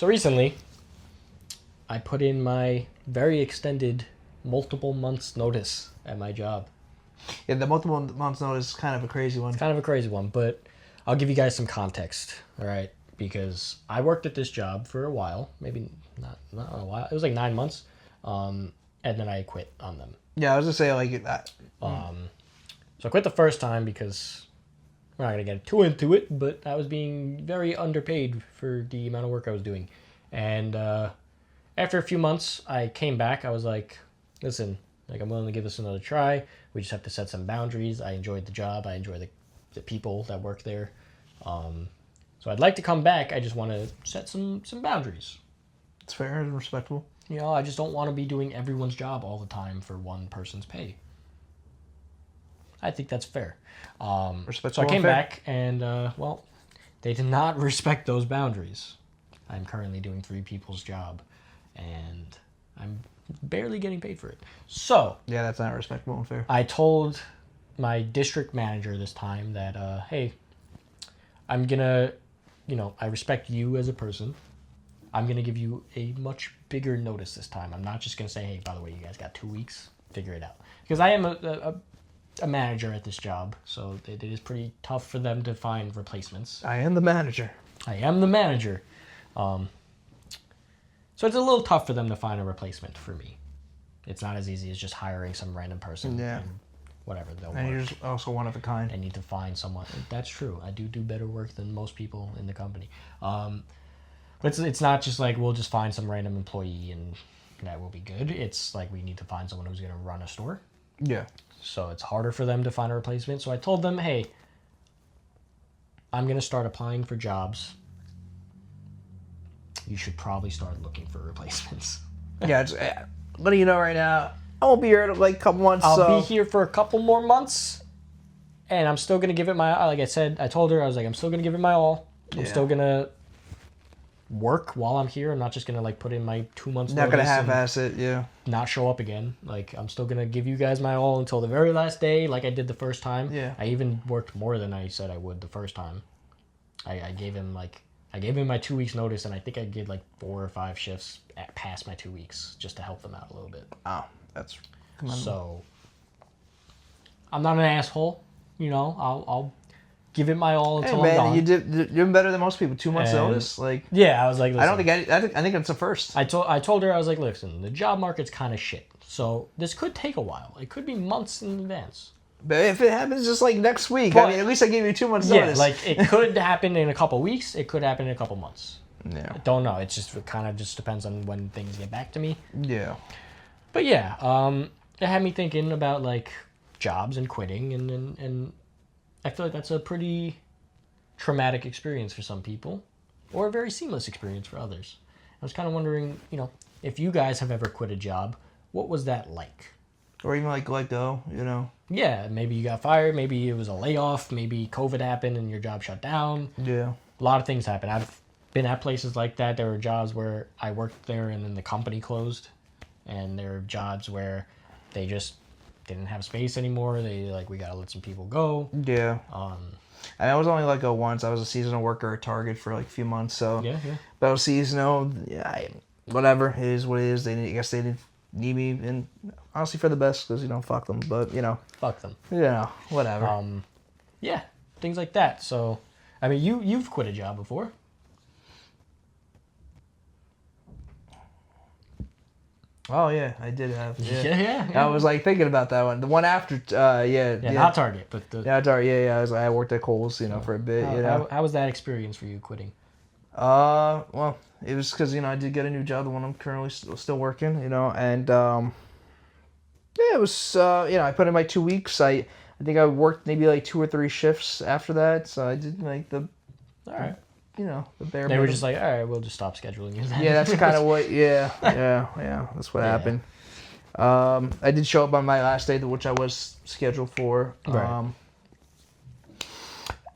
So recently, I put in my very extended multiple months notice at my job. Yeah, the multiple months notice is kind of a crazy one. It's kind of a crazy one, but I'll give you guys some context, all right? Because I worked at this job for a while, maybe not a while. It was like 9 months, and then I quit on them. Yeah, I was gonna say like that. So I quit the first time because we're not gonna get too into it, but I was being very underpaid for the amount of work I was doing, and after a few months, I came back. I was like, listen, like I'm willing to give this another try. We just have to set some boundaries. I enjoyed the job. I enjoy the people that work there. So I'd like to come back. I just want to set some boundaries. It's fair and respectable. You know, I just don't want to be doing everyone's job all the time for one person's pay. I think that's fair. Respectable. So I came back and, well, they did not respect those boundaries. I'm currently doing 3 people's job and I'm barely getting paid for it. So Yeah, that's not respectable and fair. I told my district manager this time that, hey, I'm going to, I respect you as a person. I'm going to give you a much bigger notice this time. I'm not just going to say, hey, by the way, you guys got 2 weeks. Figure it out. Because I am a manager at this job, so it is pretty tough for them to find replacements. I am the manager. I am the manager. So it's a little tough for them to find a replacement for me. It's not as easy as just hiring some random person. Yeah. And whatever, they'll And work. you're just also one of a kind. I need to find someone. That's true. I do better work than most people in the company. But it's not just like we'll just find some random employee and that will be good. It's like we need to find someone who's going to run a store. Yeah. So it's harder for them to find a replacement. So I told them, hey, I'm going to start applying for jobs. You should probably start looking for replacements. Yeah, it's, letting you know right now, I won't be here in like a couple months. I'll be here for a couple more months, and I'm still going to give it my, like I said, I told her, I was like, I'm still going to give it my all. I'm still going to work while I'm here. I'm not just going to like put in my 2 months Not gonna notice and half-ass it, yeah. not show up again. Like, I'm still going to give you guys my all until the very last day, like I did the first time. Yeah. I even worked more than I said I would the first time. I gave him my 2 weeks notice, and I think I did like 4 or 5 shifts past my 2 weeks just to help them out a little bit. Oh, that's commendable. So I'm not an asshole, I'll give it my all until I'm gone. You're doing better than most people. 2 months notice, like. Yeah, I was like, listen, I think it's a first. I told her, I was like, listen, the job market's kind of shit, so this could take a while. It could be months in advance. But if it happens just like next week, But, I mean, at least I gave you 2 months Yeah, notice. like it could happen in a couple weeks. It could happen in a couple months. Yeah. I don't know. It kind of just depends on when things get back to me. Yeah. But yeah, it had me thinking about like jobs and quitting, and I feel like that's a pretty traumatic experience for some people, or a very seamless experience for others. I was kind of wondering, if you guys have ever quit a job, what was that like? Or even like let go, Yeah, maybe you got fired, maybe it was a layoff, maybe COVID happened and your job shut down. Yeah. A lot of things happen. I've been at places like that. There were jobs where I worked there and then the company closed, and there were jobs where they just didn't have space anymore. They we gotta let some people go. Yeah. I was only let go once. I was a seasonal worker at Target for like a few months, so. Yeah. But I was seasonal. Yeah, whatever. It is what it is. I guess they didn't need me, and honestly for the best, because fuck them. But Fuck them. Whatever. Yeah, things like that. So, I mean, you've quit a job before. Oh yeah, I did have. Yeah. I was like thinking about that one. The one after, yeah. Not Target, but Target. Yeah. I worked at Kohl's, for a bit. How was that experience for you quitting? Well, it was because I did get a new job, the one I'm currently still working, and yeah, it was I put in my 2 weeks. I think I worked maybe like 2 or 3 shifts after that, so I did like the. All right. The bare. They were just like, all right, we'll just stop scheduling you. Yeah, that's kind of what. Yeah. That's what happened. I did show up on my last day, which I was scheduled for. Right.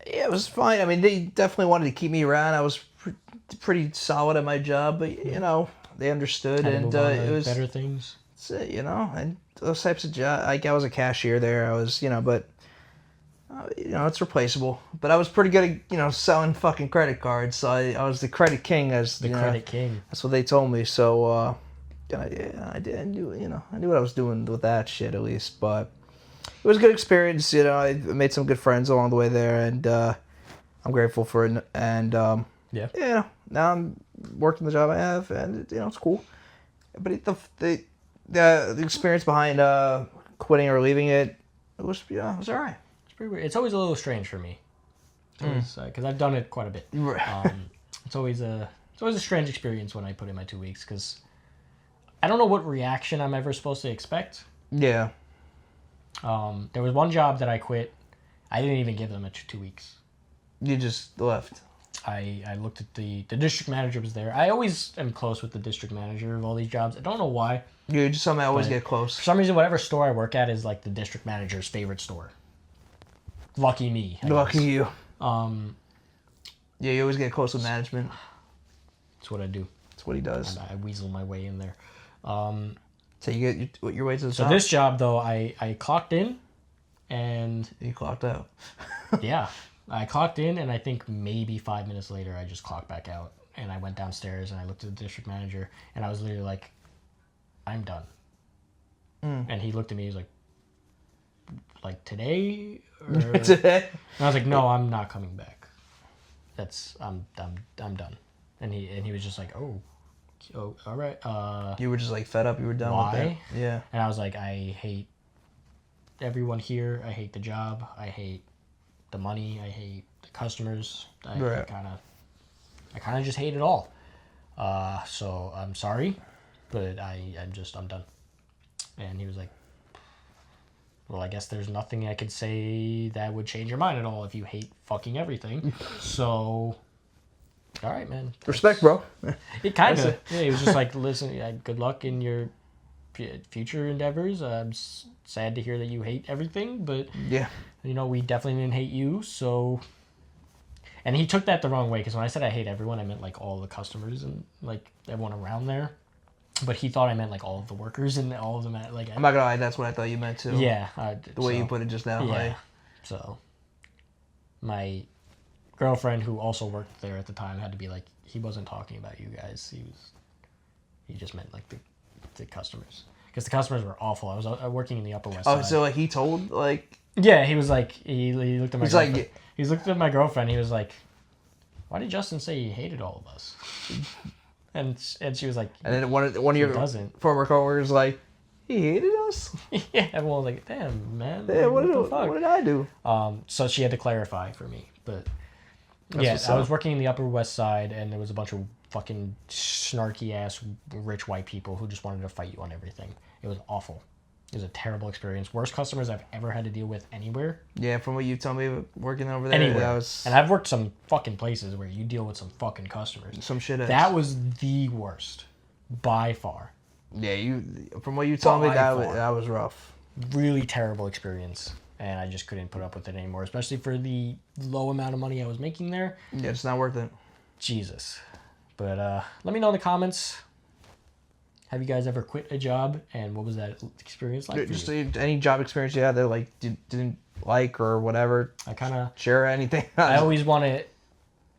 Yeah, it was fine. I mean, they definitely wanted to keep me around. I was pretty solid at my job, but they understood, and it was better things. That's it, and those types of jobs. Like I was a cashier there. I was, but it's replaceable. But I was pretty good at, selling fucking credit cards. So I was the credit king, as The credit king. That's what they told me. So I knew what I was doing with that shit at least. But it was a good experience. I made some good friends along the way there, and I'm grateful for it. And now I'm working the job I have, and it's cool. But the experience behind quitting or leaving it was it was alright. It's pretty weird. It's always a little strange for me. Because I've done it quite a bit. It's always a strange experience when I put in my 2 weeks, because I don't know what reaction I'm ever supposed to expect. Yeah. There was one job that I quit. I didn't even give them a 2 weeks. You just left. I looked at the district manager was there. I always am close with the district manager of all these jobs. I don't know why. You just somehow always get close. For some reason, whatever store I work at is like the district manager's favorite store. Lucky me. Lucky you. Yeah, you always get close with management. That's what I do. That's what he does. I weasel my way in there. So you get your way to the top. So this job, though, I clocked in, and... You clocked out. Yeah. I clocked in, and I think maybe 5 minutes later, I just clocked back out. And I went downstairs, and I looked at the district manager, and I was literally like, I'm done. And he looked at me, he was like today? Today? And I was like, no, I'm not coming back. I'm done. And he was just like, oh, all right. You were just like fed up. You were done why? with it. Yeah. And I was like, I hate everyone here. I hate the job. I hate the money. I hate the customers. I kind of just hate it all. So I'm sorry, but I'm done. And he was like, well, I guess there's nothing I could say that would change your mind at all if you hate fucking everything. So, all right, man. Respect, bro. It kind of. Yeah, he was just like, listen, good luck in your future endeavors. I'm sad to hear that you hate everything, but yeah, we definitely didn't hate you. So, and he took that the wrong way, because when I said I hate everyone, I meant like all the customers and like everyone around there. But he thought I meant like all of the workers and all of them. Like, I'm not gonna lie, that's what I thought you meant too. Yeah, the way you put it just now. Yeah. Like. So, my girlfriend, who also worked there at the time, had to be like, he wasn't talking about you guys. He just meant like the customers, because the customers were awful. I was working in the Upper West Side. Oh, so like he told like. Yeah, he was like he looked at my. He's girlfriend. like. He looked at my girlfriend. He was like, "Why did Justin say he hated all of us?" And she was like, and then one of your former coworkers like, he hated us. Yeah, everyone was like, damn, man. Yeah, what the fuck? What did I do? So she had to clarify for me, but I was working in the Upper West Side, and there was a bunch of fucking snarky ass rich white people who just wanted to fight you on everything. It was awful. It was a terrible experience. Worst customers I've ever had to deal with anywhere. Yeah, from what you told me working over there. Anywhere. And I've worked some fucking places where you deal with some fucking customers. Some shit. That was the worst, by far. Yeah, from what you told me, that was rough. Really terrible experience, and I just couldn't put up with it anymore, especially for the low amount of money I was making there. Yeah, it's not worth it. Jesus. But let me know in the comments. Have you guys ever quit a job, and what was that experience like? Just any job experience you had that like didn't like or whatever. I kind of share anything. I always want to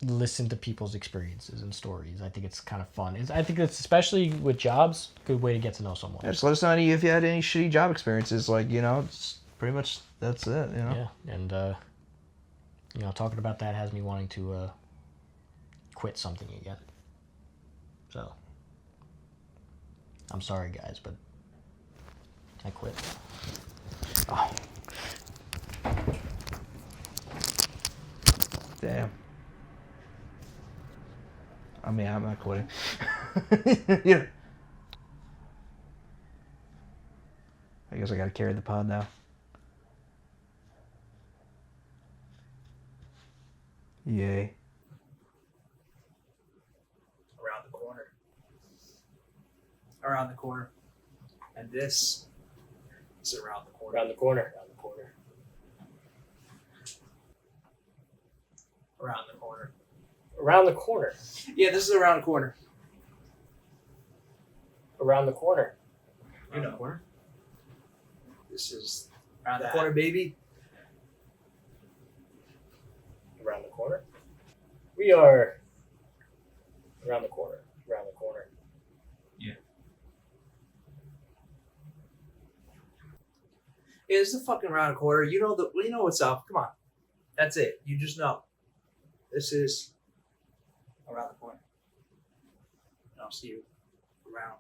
listen to people's experiences and stories. I think it's kind of fun. I think it's, especially with jobs, a good way to get to know someone. Yeah, just let us know if you had any shitty job experiences. Like, it's pretty much that's it. Yeah, and talking about that has me wanting to quit something again. So. I'm sorry, guys, but I quit. Oh. Damn. I mean, I'm not quitting. Yeah. I guess I gotta carry the pod now. Yay. Around the corner. And this is around the corner. Around the corner. Around the corner. Around the corner. Around the corner. Yeah, this is around the corner. Around the corner. You know. Corner. This is around the corner, baby. around the corner. We are around the corner. Around the corner. Yeah, it's the fucking round corner. You know what's up. Come on, that's it. You just know. This is around the corner. And I'll see you around.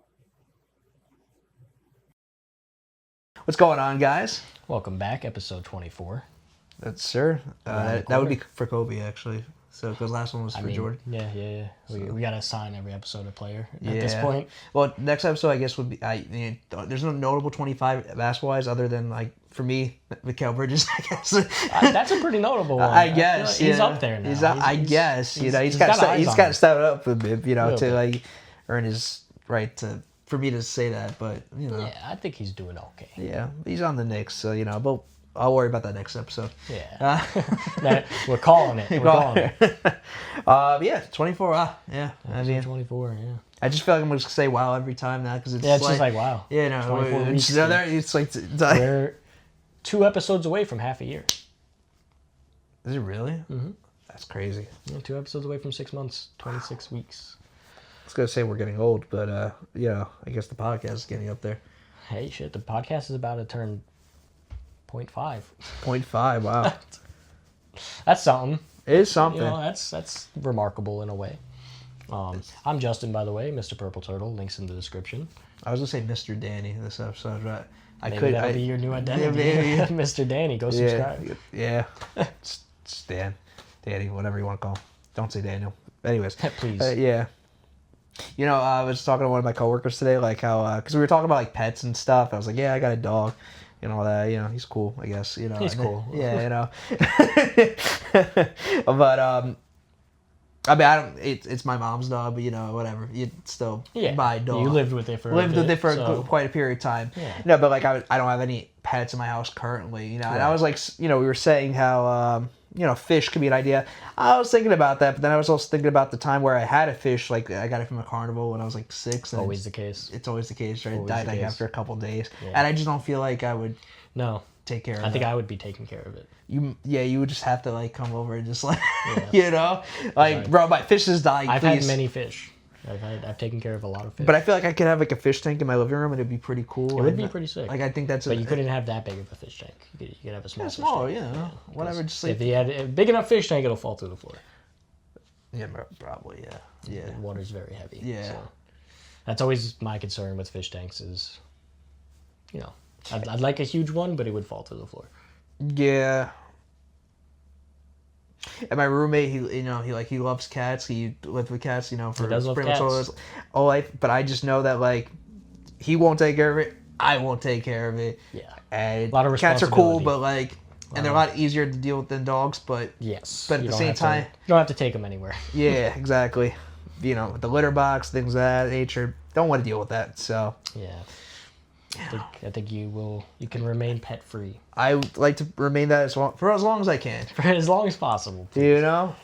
What's going on, guys? Welcome back, episode 24. That's sir. Around the That would be corner. for Kobe, actually. So, because last one was for Jordan. Yeah. So- We gotta assign every episode a player at this Yeah. point. Well, next episode, I guess, would be. There's no notable 25 basketball-wise other than, like, for me, Mikal Bridges, I guess. That's a pretty notable one. I feel guess. like he's yeah. up there now. He's up, I guess. he's He's got got eyes he's on got him. to step it up a bit, Little to bit. like earn his right to for me to say that. But Yeah, I think he's doing okay. yeah, he's on the Knicks, so but I'll worry about that next episode. Yeah. We're calling it. We're calling it. Yeah, 24. Yeah, I mean, 24, yeah. I just feel like I'm just gonna say wow every time now because it's Yeah, it's just like, wow. yeah, no, 24 it's, weeks, it's like We're 2 episodes away from half a year. is it really? Mm-hmm. That's crazy. Yeah, 2 episodes away from 6 months, 26 weeks. I was gonna say we're getting old, but I guess the podcast is getting up there. Hey, shit, the podcast is about to turn 0.5. 0.5. Wow, That's something. it is something. That's remarkable in a way. I'm Justin, by the way, Mr. Purple Turtle. Links in the description. I was gonna say Mr. Danny this episode, right? Maybe that'll be your new identity. maybe. Mr. Danny, go subscribe. Yeah. It's Dan. Danny, whatever you want to call him. Don't say Daniel. Anyways. Please. Yeah. I was talking to one of my coworkers today, like how, because we were talking about like pets and stuff. I was like, yeah, I got a dog. And all that, he's cool, I guess. He's cool. Yeah, But, I mean, I don't, it's my mom's dog, but whatever. You still Yeah. my dog. You lived with it for Lived a bit, with it for so- quite a period of time. Yeah. No, but like I don't have any pets in my house currently. And I was like, we were saying how fish could be an idea. I was thinking about that, but then I was also thinking about the time where I had a fish. Like I got it from a carnival when I was like 6. And Always the case. it's always the case, right? It Always died the like case. after a couple days, Yeah. and I just don't feel like I would No. take care of I think it. I would be taking care of it. You would just have to like come over and just like Yeah. like bro, my fish is dying. I've please. had many fish. I've taken care of a lot of fish. But I feel like I could have like a fish tank in my living room and it'd be pretty cool. It would and, be pretty sick. Like I think that's. But you couldn't have that big of a fish tank. You could have a small Yeah, fish small, tank. yeah, whatever. Just like If you had a big enough fish tank, it'll fall through the floor. yeah, probably yeah. The water's very heavy. Yeah. So that's always my concern with fish tanks is, I'd like a huge one, but it would fall through the floor. Yeah. And my roommate, he loves cats. He lived with cats, for does love pretty much cats. all life. But I just know that like he won't take care of it. I won't take care of it. Yeah. And A lot of cats are cool, responsibility. but like, and they're a lot easier to deal with than dogs. But Yes. But at You the don't same have to- time- you don't have to take them anywhere. yeah, exactly. With the litter box, things of that nature. Don't want to deal with that. So Yeah. I think you can remain pet free I would like to remain that for as long as I can. for as long as possible.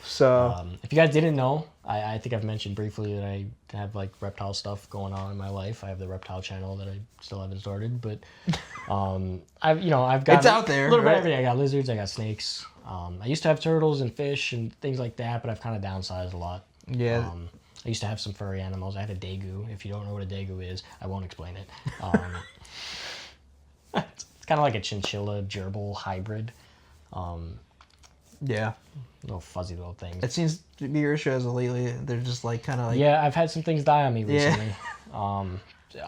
So If you guys didn't know, I think I've mentioned briefly that I have like reptile stuff going on in my life. I have the reptile channel that I still haven't started, but I've got It's out there, a little bit right? of everything. I got lizards, I got snakes. I used to have turtles and fish and things like that, but I've kind of downsized a lot. yeah. I used to have some furry animals. I had a daegu. If you don't know what a daegu is, I won't explain it. It's kind of like a chinchilla gerbil hybrid. Yeah. Little fuzzy little things. It seems to be your issue as of lately. They're just like kind of like Yeah, I've had some things die on me Yeah. recently.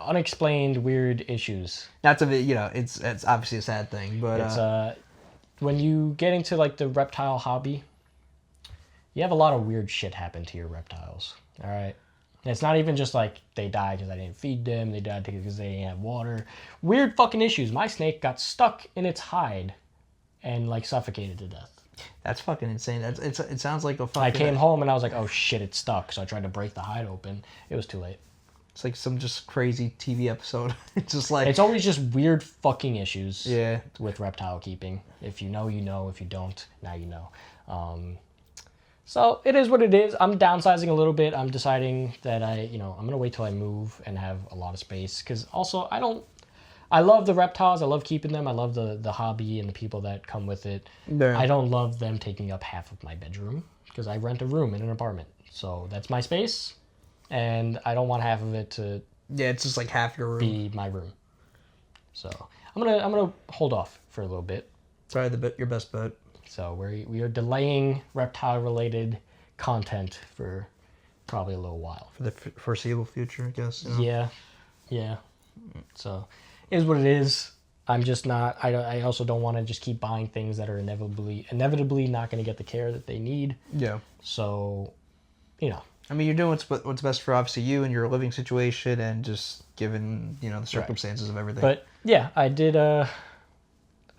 Unexplained weird issues. not to be, it's obviously a sad thing, but It's when you get into like the reptile hobby, you have a lot of weird shit happen to your reptiles. All right. And it's not even just like they died because I didn't feed them. They died because they didn't have water. Weird fucking issues. My snake got stuck in its hide and like suffocated to death. that's fucking insane. It sounds like a fucking. I came home and I was like, oh shit, it's stuck. So I tried to break the hide open. It was too late. It's like some just crazy TV episode. It's just like It's always just weird fucking issues yeah. with reptile keeping. If you know, you know. If you don't, now you know. So it is what it is. I'm downsizing a little bit. I'm deciding that I'm going to wait till I move and have a lot of space. Because also, I I love the reptiles. I love keeping them. I love the hobby and the people that come with it. Yeah. I don't love them taking up half of my bedroom because I rent a room in an apartment. So that's my space, and I don't want half of it to Yeah, it's just like half your room. be my room. So I'm gonna hold off for a little bit. Probably your best bet. So we are delaying reptile related content for probably a little while. For the foreseeable future, I guess. You know? Yeah. So it is what it is. I'm just not. I also don't want to just keep buying things that are inevitably not going to get the care that they need. Yeah. So, you know. I mean, you're doing what's best for obviously you and your living situation, and just given the circumstances of everything. But yeah, I did.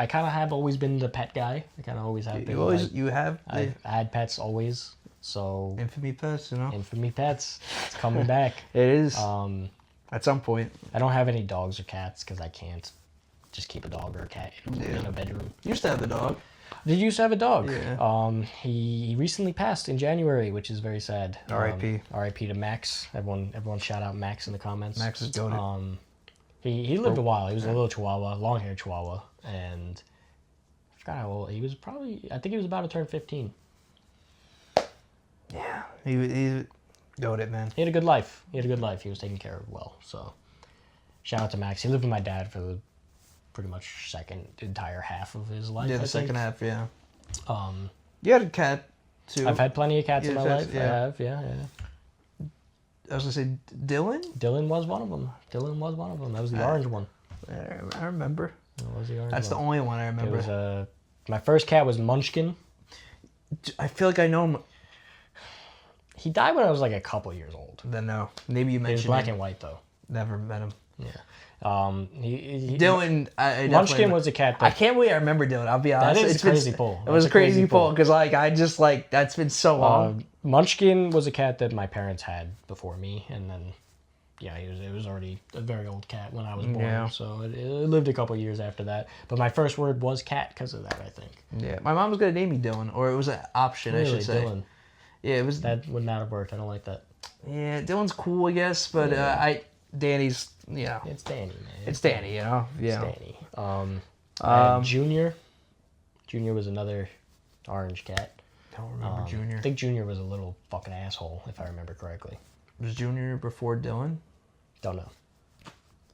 I kind of have always been the pet guy. I kind of always have been. You have. I've had pets always. So Infamy pets, you know. Infamy pets. It's coming back. It is. At some point. I don't have any dogs or cats because I can't just keep a dog or a cat in a bedroom. You used to have a dog. Did you used to have a dog? Yeah. He recently passed in January, which is very sad. R.I.P. R.I.P. to Max. Everyone shout out Max in the comments. Max is goated. He lived a while. He was a little chihuahua, long-haired chihuahua, and I forgot how old he was. I think he was about to turn 15. Yeah, he goated, man. He had a good life. He was taken care of well. So shout out to Max. He lived with my dad for the pretty much entire half of his life. Yeah, the second half, yeah. Um, you had a cat, too. I've had plenty of cats in my life. Yeah. I have, yeah. I was going to say, Dylan? Dylan was one of them. That was the orange one. I remember. That was the orange That's one. the only one I remember. It was, my first cat was Munchkin. I feel like I know him. He died when I was like a couple years old. Then no. Maybe you He was mentioned black him. and white, though. Never met him. Yeah. Dylan, I Munchkin was a cat I that... can't believe I remember Dylan, I'll be honest. That is a crazy pull. It was a crazy pull, because I just, that's been so long. Munchkin was a cat that my parents had before me, and then, yeah, it was already a very old cat when I was born, Yeah. so it lived a couple years after that. But my first word was cat because of that, I think. Yeah, my mom was going to name me Dylan, or it was an option, Really, I should say. Dylan. Yeah, it was... That would not have worked. I don't like that. Yeah, Dylan's cool, I guess, but Danny's, It's Danny, man. It's Danny, Yeah. It's Danny. I had Junior. Junior was another orange cat. Don't remember Junior. I think Junior was a little fucking asshole, if I remember correctly. Was Junior before Dylan? Don't know.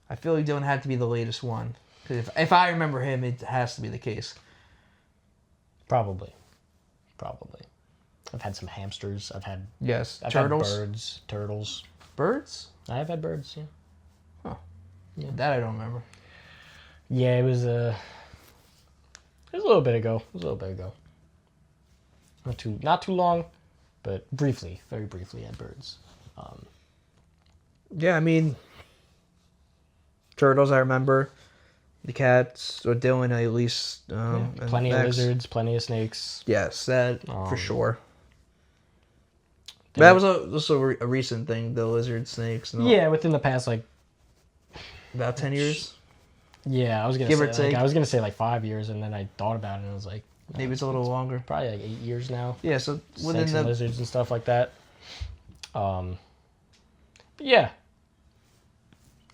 I feel like Dylan had to be the latest one. Because if I remember him, it has to be the case. Probably. I've had some hamsters. I've had turtles. had birds, turtles. Birds? I have had birds, yeah. Huh. Yeah. That I don't remember. Yeah, it was a little bit ago. Not too long, but briefly, very briefly had birds. Yeah, I mean, turtles I remember. The cats, or Dylan at least. Plenty of lizards, plenty of snakes. Yes, that for sure. But that was also a recent thing, the lizard snakes. And all. Yeah, within the past about 10 years. Yeah, I was gonna Give say or take. I was gonna say 5 years, and then I thought about it, and I was like, maybe it's a little longer. Probably 8 years now. Yeah, so within Snakes and lizards and stuff like that. But yeah,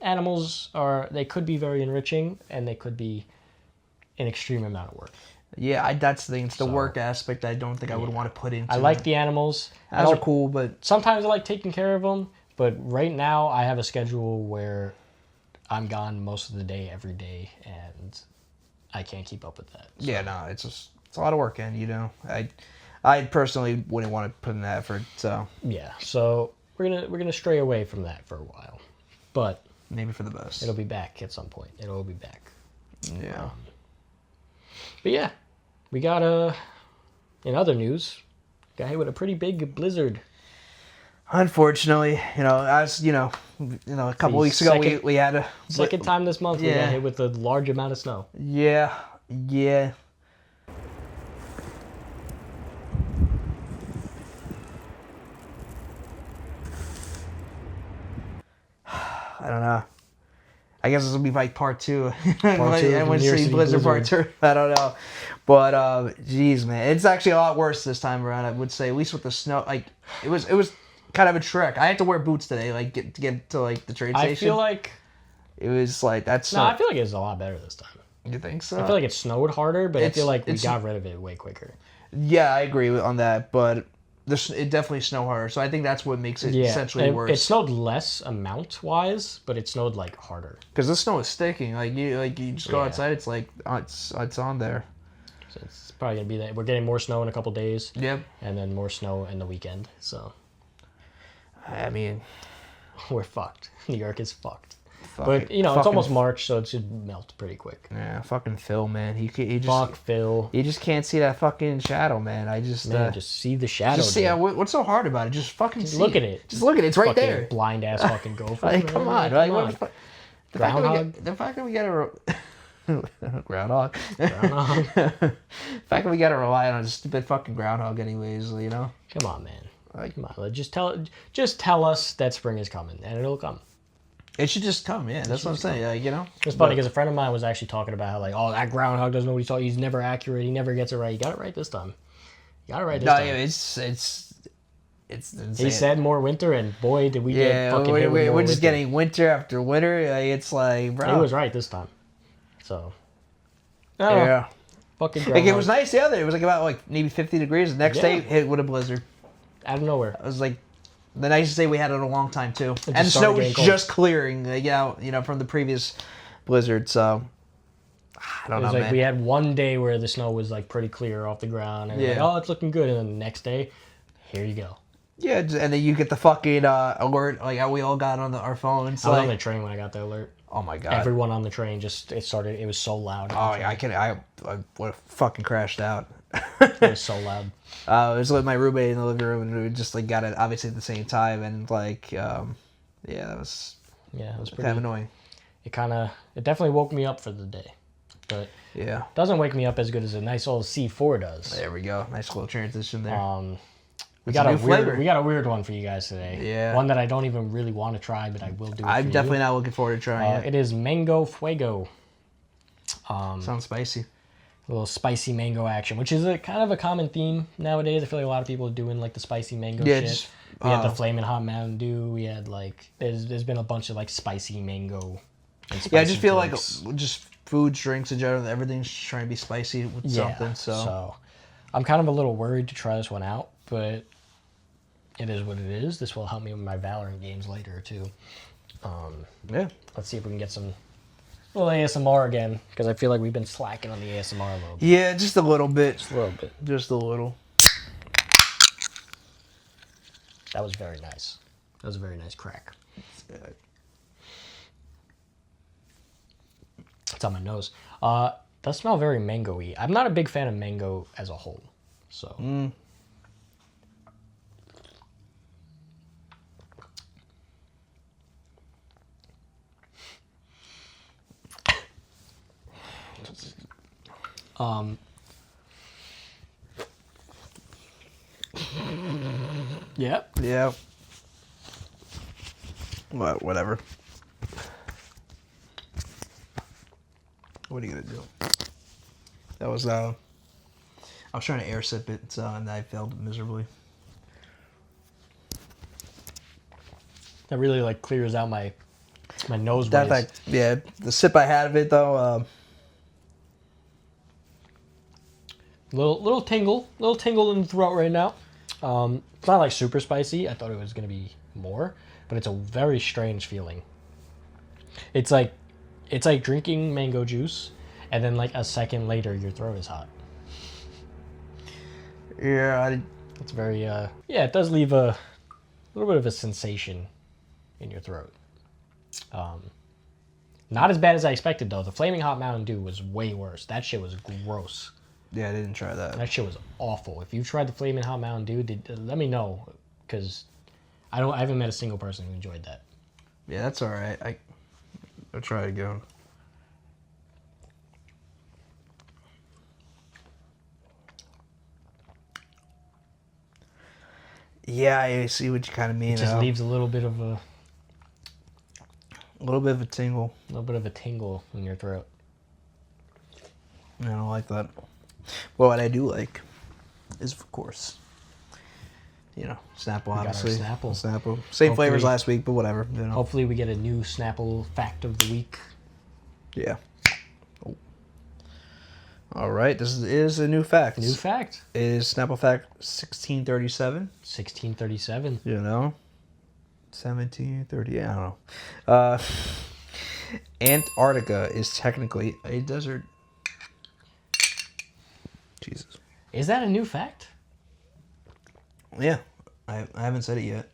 animals they could be very enriching, and they could be an extreme amount of work. Yeah, that's the thing. It's the work aspect I don't think I would want to put into. I like the animals. Animals are cool, but sometimes I like taking care of them. But right now, I have a schedule where I'm gone most of the day, every day, and I can't keep up with that. So. Yeah, no, it's a lot of work, and I personally wouldn't want to put in that effort. So yeah, so we're gonna stray away from that for a while, but maybe for the best. It'll be back at some point. It'll be back. Yeah. But yeah, we got in other news, got hit with a pretty big blizzard. Unfortunately, a couple weeks ago we had a second time this month we got hit with a large amount of snow. Yeah. I don't know. I guess this will be like part 2. I wouldn't say Blizzard part 2. I don't know. But, geez, man. It's actually a lot worse this time around, I would say. At least with the snow. It was kind of a trek. I had to wear boots today, to get to, the train station. I feel like It was like that's. No, I feel like it's a lot better this time. You think so? I feel like it snowed harder, but I feel like we it's- got rid of it way quicker. Yeah, I agree on that, but it definitely snowed harder. So I think that's what makes it essentially worse. It snowed less amount wise, but it snowed like harder. Because the snow is sticking. Like you just go Yeah. outside, it's like it's on there. So it's probably gonna be that we're getting more snow in a couple days. Yep. And then more snow in the weekend. So I mean, we're fucked. New York is fucked. fucking- But it's fucking- almost March, so it should melt pretty quick. Yeah, fucking Phil, man. He just Fuck Phil. you just can't see that fucking shadow, man. I just Man, just see the shadow. just see dude. what's so hard about it. Just fucking see look at it. Just look at it. It's right Fucking there. blind ass fucking gopher. Like, come on, like, what the fuck? Groundhog? The fact that we gotta groundhog. Groundhog. The fact that we gotta rely on a stupid fucking groundhog, anyways. You know. Come on, man. Like, Come on. Just tell us that spring is coming, and it'll come. it should just come. Yeah, that's what I'm saying. Like, you know. It's funny because a friend of mine was actually talking about how, like, oh, that groundhog doesn't know what he's talking. He's never accurate. He never gets it right. You got it right this time. You got it right this No, time. yeah, it's insane. He said more winter, and boy, did we get Yeah, fucking hit with more we're just winter. getting winter after winter. Like, it's like, bro. He was right this time. So. Oh, Yeah. Fucking Like, groundhog. it was nice the other day. It was like about like maybe 50 degrees. The next Yeah. day, hit with a blizzard. Out of nowhere. It was like the nicest day we had in a long time too. just And the snow started was getting cold. just clearing, from the previous blizzard. So I It don't was know, like man. we had one day where the snow was like pretty clear off the ground, and Yeah. like, oh, it's looking good. And then the next day, here you go. Yeah, and then you get the fucking alert, like how we all got on our phones. I was Like, on the train when I got the alert. oh my god! Everyone on the train it was so loud. Oh, yeah, I would have fucking crashed out. It was so loud. I was with my roommate in the living room, and we just like got it obviously at the same time, and like, yeah, that was Yeah, it was kind of pretty. annoying. It definitely woke me up for the day, but Yeah, it doesn't wake me up as good as a nice old C4 does. there we go. Nice little transition there. We It's got a a new weird, flavor. we got a weird one for you guys today. Yeah. One that I don't even really want to try, but I will do. It I'm for definitely you. not looking forward to trying it. It is mango fuego. Sounds spicy. A little spicy mango action, which is a kind of a common theme nowadays. I feel like a lot of people are doing like the spicy mango Yeah, shit. just, We had the flaming hot Mountain Dew. We had like there's been a bunch of like spicy mango. And Yeah, I spicy just feel drinks. like just foods, drinks in general, everything's just trying to be spicy with something. So I'm kind of a little worried to try this one out, but it is what it is. This will help me with my Valorant games later too. yeah, Let's see if we can get some little ASMR again, because I feel like we've been slacking on the ASMR a little bit. yeah, just a little bit, Just a little bit. just a little. That was very nice. That was a very nice crack. It's on my nose. Does smell very mango-y. I'm not a big fan of mango as a whole, so. Yeah. Yeah. Whatever. What are you gonna do? That was I was trying to air sip it, and I failed miserably. That really like clears out my nose. That ways. yeah, the sip I had of it though. Little tingle in the throat right now. It's not like super spicy. I thought it was gonna be more, but it's a very strange feeling. It's like drinking mango juice, and then like a second later your throat is hot. Yeah, It's very yeah. It does leave a little bit of a sensation in your throat. Not as bad as I expected though. The flaming hot Mountain Dew was way worse. That shit was gross. I didn't try that. That shit was awful. If you tried the flaming hot Mountain Dew, let me know, because I haven't met a single person who enjoyed that. Yeah, that's all right. I'll try it again. Yeah, I see what you kind of mean. It just now. leaves a little bit of a tingle. tingle in your throat. I don't like that. Well, what I do like is, of course, Snapple, got our obviously. Snapple. Snapple. Same flavors Hopefully- last week, but whatever. Hopefully we get a new Snapple fact of the week. Yeah. Oh. All right, this is a new fact. New fact. It is Snapple fact 1637. 1637. 1730. I don't know. Antarctica is technically a desert. Jesus. Is that a new fact? Yeah, I haven't said it yet.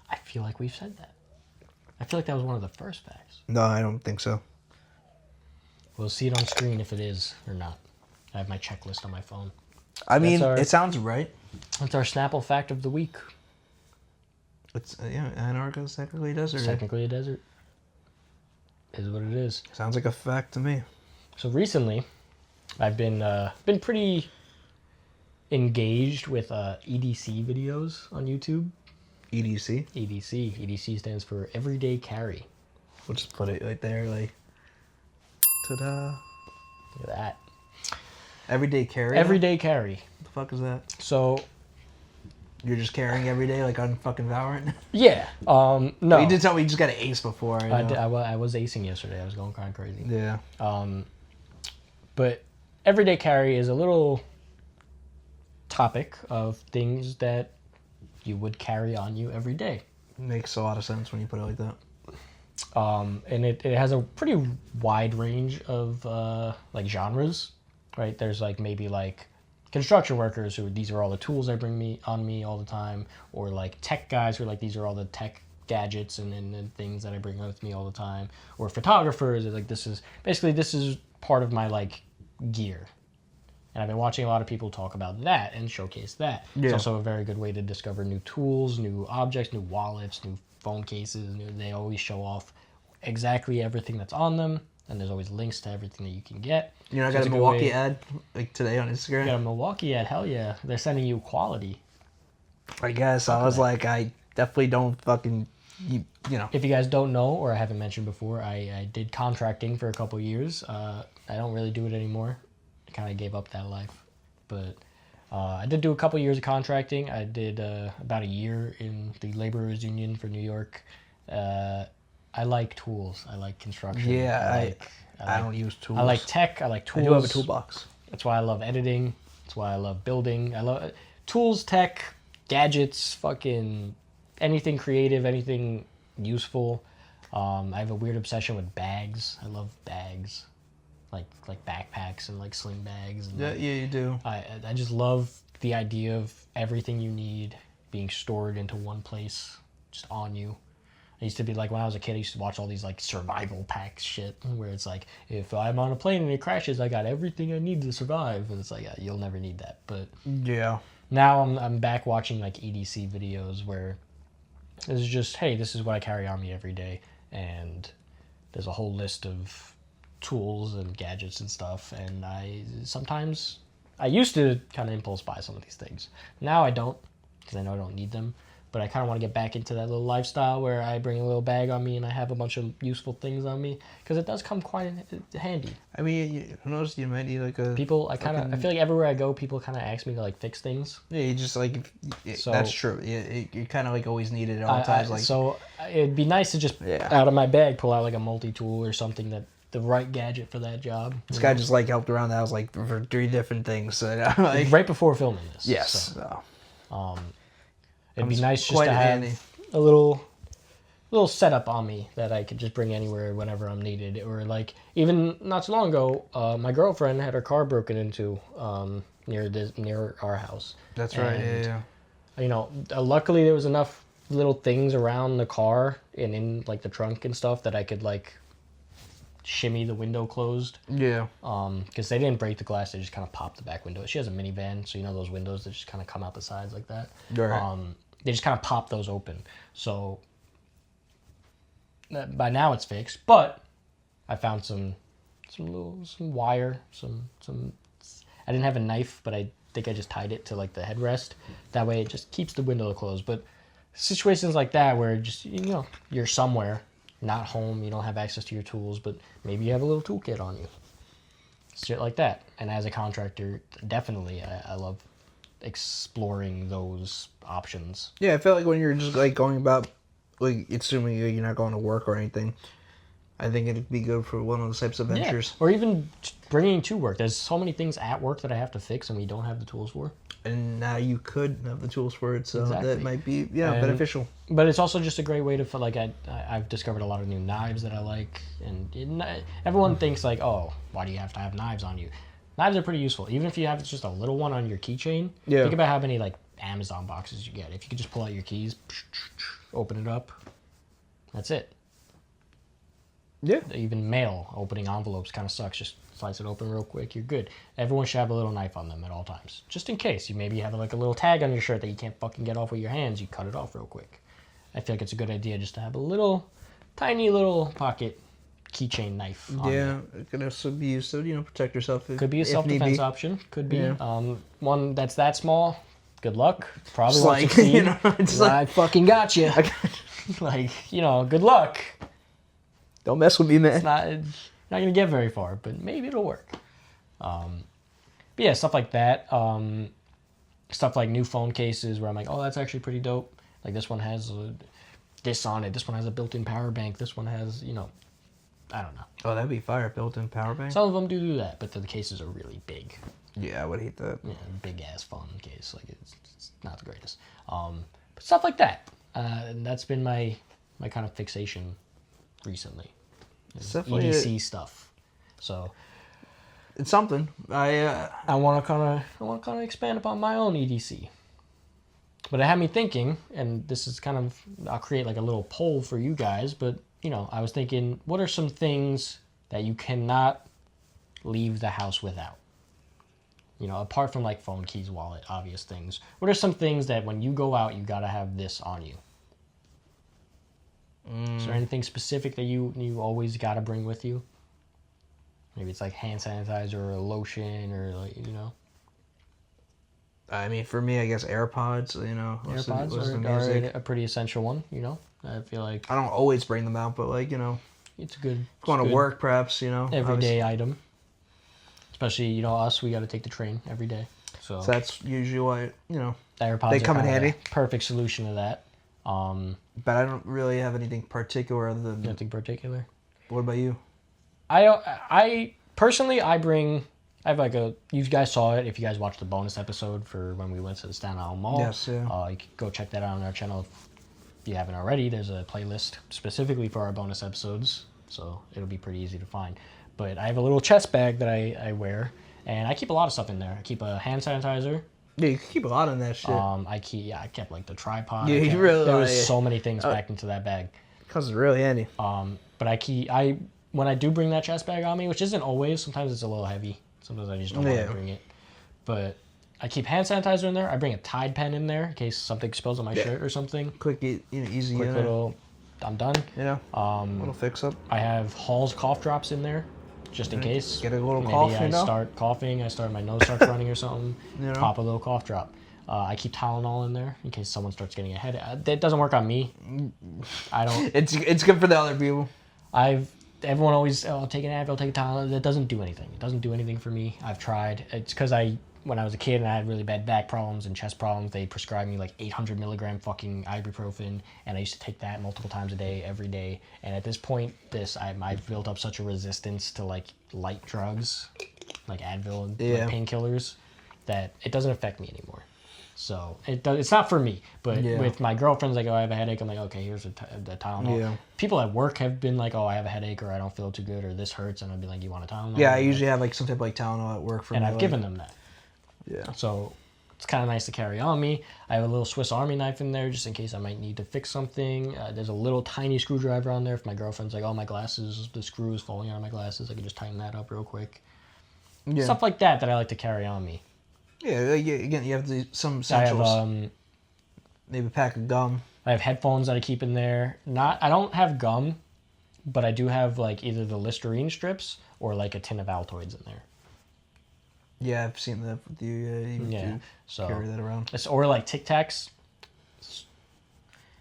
I feel like we've said that. I feel like that was one of the first facts. No, I don't think so. We'll see it on screen if it is or not. I have my checklist on my phone. I mean, our- it sounds right. That's our Snapple fact of the week. It's Antarctica is technically a desert. It's technically a desert. Is what it is. Sounds like a fact to me. So recently, I've been pretty engaged with EDC videos on YouTube. EDC. EDC. EDC stands for Everyday Carry. We'll just put it right there, like. Ta-da! Look at that. Everyday carry. Everyday Carry. What the fuck is that? So You're just carrying every day, like on fucking Valorant. yeah. No. You did tell me you just got an ace before. I was acing yesterday. I was going kind of crazy. Yeah. But Everyday Carry is a little topic of things that you would carry on you every day. Makes a lot of sense when you put it like that. And it has a pretty wide range of like genres, right? There's like maybe like construction workers who these are all the tools I bring on me all the time, or like tech guys who are like these are all the tech gadgets and things that I bring with me all the time, or photographers like this is part of my like gear. And I've been watching a lot of people talk about that and showcase that. Yeah. It's also a very good way to discover new tools, new objects, new wallets, new phone cases. They always show off exactly everything that's on them, and there's always links to everything that you can get. You know, I So got it's a good Milwaukee way- ad like today on Instagram. You got a Milwaukee ad, hell yeah. They're sending you quality. I guess I was like, I definitely don't fucking, you know. If you guys don't know, or I haven't mentioned before, I did contracting for a couple years. I don't really do it anymore. I kind of gave up that life. But I did do a couple years of contracting. I did about a year in the laborers union for New York. I like tools. I like construction. Yeah, I don't use tools. I like tech. I like tools. I do have a toolbox. That's why I love editing. That's why I love building. I love tools, tech, gadgets, fucking anything creative, anything useful. I have a weird obsession with bags. I love bags, like backpacks and like sling bags. And Yeah, you do. I just love the idea of everything you need being stored into one place, just on you. I used to be like, when I was a kid, I used to watch all these like survival pack shit where it's like, if I'm on a plane and it crashes, I got everything I need to survive. And it's like, you'll never need that. But Yeah. now I'm back watching like EDC videos where it's just, hey, this is what I carry on me every day. And there's a whole list of tools and gadgets and stuff. And I used to kind of impulse buy some of these things. Now I don't, because I know I don't need them. But I kind of want to get back into that little lifestyle where I bring a little bag on me and I have a bunch of useful things on me, because it does come quite handy. I mean, who knows? You might need like a. I feel like everywhere I go, people kind of ask me to like fix things. Yeah, you just like. So- that's true. You kind of like always need it at all times. Like. So it'd be nice to just out of my bag pull out like a multi-tool or something that the right gadget for that job. This guy just like helped around the house like for 3 different things. So, like, Right before filming this. yes. So, it'd Comes be nice just quite to in have handy. a little setup on me that I could just bring anywhere whenever I'm needed. Or like even not too long ago, my girlfriend had her car broken into near our house. That's right. And, Yeah. You know, luckily there was enough little things around the car and in like the trunk and stuff that I could like shimmy the window closed. Yeah. Because they didn't break the glass, they just kind of popped the back window. She has a minivan, so you know those windows that just kind of come out the sides like that. Right. They just kind of pop those open. So by now it's fixed, but I found some wire, some. I didn't have a knife, but I think I just tied it to like the headrest. That way it just keeps the window closed. But situations like that where just you're somewhere, not home, you don't have access to your tools, but maybe you have a little toolkit on you. Shit like that. And as a contractor, definitely I love exploring those options. Yeah, I feel like when you're just like going about, like assuming you're not going to work or anything, I think it'd be good for one of those types of ventures. Yeah. Or even bringing to work. There's so many things at work that I have to fix and we don't have the tools for. And now you could have the tools for it, so Exactly. that might be And- beneficial. But it's also just a great way to feel like I've discovered a lot of new knives that I like, and everyone thinks like, oh, why do you have to have knives on you? Knives are pretty useful, even if you have just a little one on your keychain. Yeah. Think about how many like Amazon boxes you get. If you could just pull out your keys, open it up, that's it. Yeah. Even mail opening envelopes kind of sucks. Just slice it open real quick. You're good. Everyone should have a little knife on them at all times, just in case. You maybe have like a little tag on your shirt that you can't fucking get off with your hands. You cut it off real quick. I feel like it's a good idea just to have a little, tiny little pocket keychain knife. On Yeah, it could also be used to protect yourself. Could be a if self-defense need be. option. Could be. Yeah. One that's that small. Good luck. Probably It's won't like, succeed. it's I fucking got you. Like, good luck. Don't mess with me, man. It's not gonna get very far, but maybe it'll work. But yeah, stuff like that. Stuff like new phone cases where I'm like, oh, that's actually pretty dope. Like this one has this on it. This one has a built-in power bank. This one has, I don't know. Oh, that'd be fire, built-in power bank. Some of them do that, but the cases are really big. Yeah, I would hate that. Yeah, big ass phone case. Like it's not the greatest. But stuff like that. And that's been my kind of fixation recently. It's definitely EDC stuff. So it's something. I want to kind of expand upon my own EDC. But it had me thinking, and this is kind of, I'll create like a little poll for you guys, but I was thinking, what are some things that you cannot leave the house without? Apart from like phone, keys, wallet, obvious things. What are some things that when you go out, you got to have this on you? Is there anything specific that you always got to bring with you? Maybe it's like hand sanitizer or lotion or like, I mean, for me, I guess AirPods. AirPods listen to are music. a pretty essential one. I feel like I don't always bring them out, but like it's a good going to good work, perhaps everyday item. Especially us, we got to take the train every day. So that's usually why the AirPods they are come in kind of handy. the perfect solution to that. But I don't really have anything particular other than. Nothing particular. What about you? I personally I have like you guys saw it if you guys watched the bonus episode for when we went to the Staten Island Mall. Yes, yeah. You can go check that out on our channel if you haven't already. There's a playlist specifically for our bonus episodes, so it'll be pretty easy to find. But I have a little chest bag that I wear, and I keep a lot of stuff in there. I keep a hand sanitizer. Yeah, you can keep a lot in that shit. I kept like the tripod. Yeah, you really. There was so many things packed into that bag. Because it's really handy. But when I do bring that chest bag on me, which isn't always, sometimes it's a little heavy. Sometimes I just don't want to bring it. But I keep hand sanitizer in there. I bring a Tide pen in there in case something spills on my shirt or something. Quick, easy. Quick little, I'm done. Little fix up. I have Hall's cough drops in there, just in case. Get a little Maybe cough, I start coughing, my nose starts running or something. Pop a little cough drop. I keep Tylenol in there in case someone starts getting a headache. That doesn't work on me. I don't. It's good for the other people. Everyone always, take an Advil, take a Tylenol. That doesn't do anything. It doesn't do anything for me. I've tried. It's because when I was a kid and I had really bad back problems and chest problems, they prescribed me like 800 milligram fucking ibuprofen, and I used to take that multiple times a day, every day. And at this point, I've built up such a resistance to like light drugs, like Advil and like painkillers, that it doesn't affect me anymore. So it's not for me. But with my girlfriends, like, oh, I have a headache. I'm like, okay, here's the Tylenol. Yeah. People at work have been like, oh, I have a headache, or I don't feel too good, or this hurts, and I'd be like, you want a Tylenol? Yeah, I usually have like some type of like Tylenol at work for me. And I've given them that. Yeah. So it's kind of nice to carry on me. I have a little Swiss Army knife in there just in case I might need to fix something. There's a little tiny screwdriver on there. If my girlfriend's like, oh, my glasses, the screw is falling out of my glasses, I can just tighten that up real quick. Yeah. Stuff like that I like to carry on me. Yeah, again, you have some essentials. I have maybe a pack of gum. I have headphones that I keep in there. I don't have gum, but I do have like either the Listerine strips or like a tin of Altoids in there. Yeah, I've seen that with you. You so carry that around. Or like Tic Tacs.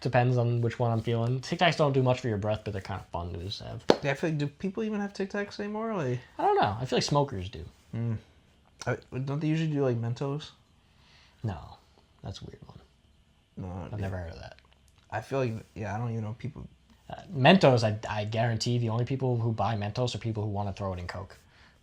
Depends on which one I'm feeling. Tic Tacs don't do much for your breath, but they're kind of fun to just have. Yeah, I feel like, do people even have Tic Tacs anymore? Like, I don't know. I feel like smokers do. Don't they usually do like Mentos? No, that's a weird one. No, I've never heard of that. I feel like I don't even know people. Mentos, I guarantee the only people who buy Mentos are people who want to throw it in Coke.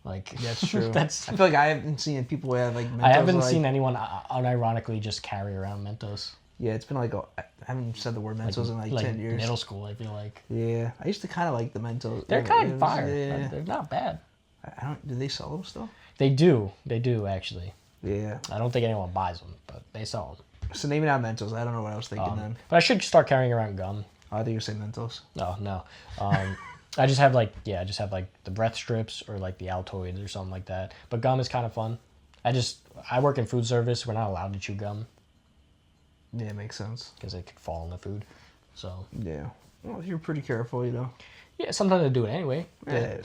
Like That's true. I I feel like I haven't seen people who have like. Mentos, I haven't like, seen anyone unironically just carry around Mentos. Yeah, it's been like I haven't said the word Mentos in like 10 years. Middle school, I feel like. Yeah, I used to kind of like the Mentos. They're kind of was- fire. Yeah. They're not bad. I don't. Do they sell them still? They do actually. Yeah. I don't think anyone buys them, but they sell them. So maybe not Mentos. I don't know what I was thinking then. But I should start carrying around gum. I think you say Mentos. No. I just have like the breath strips or like the Altoids or something like that. But gum is kind of fun. I work in food service. We're not allowed to chew gum Yeah, makes sense. because it could fall in the food. So Yeah. Well, you're pretty careful, you know. yeah, sometimes I do it anyway. Yeah.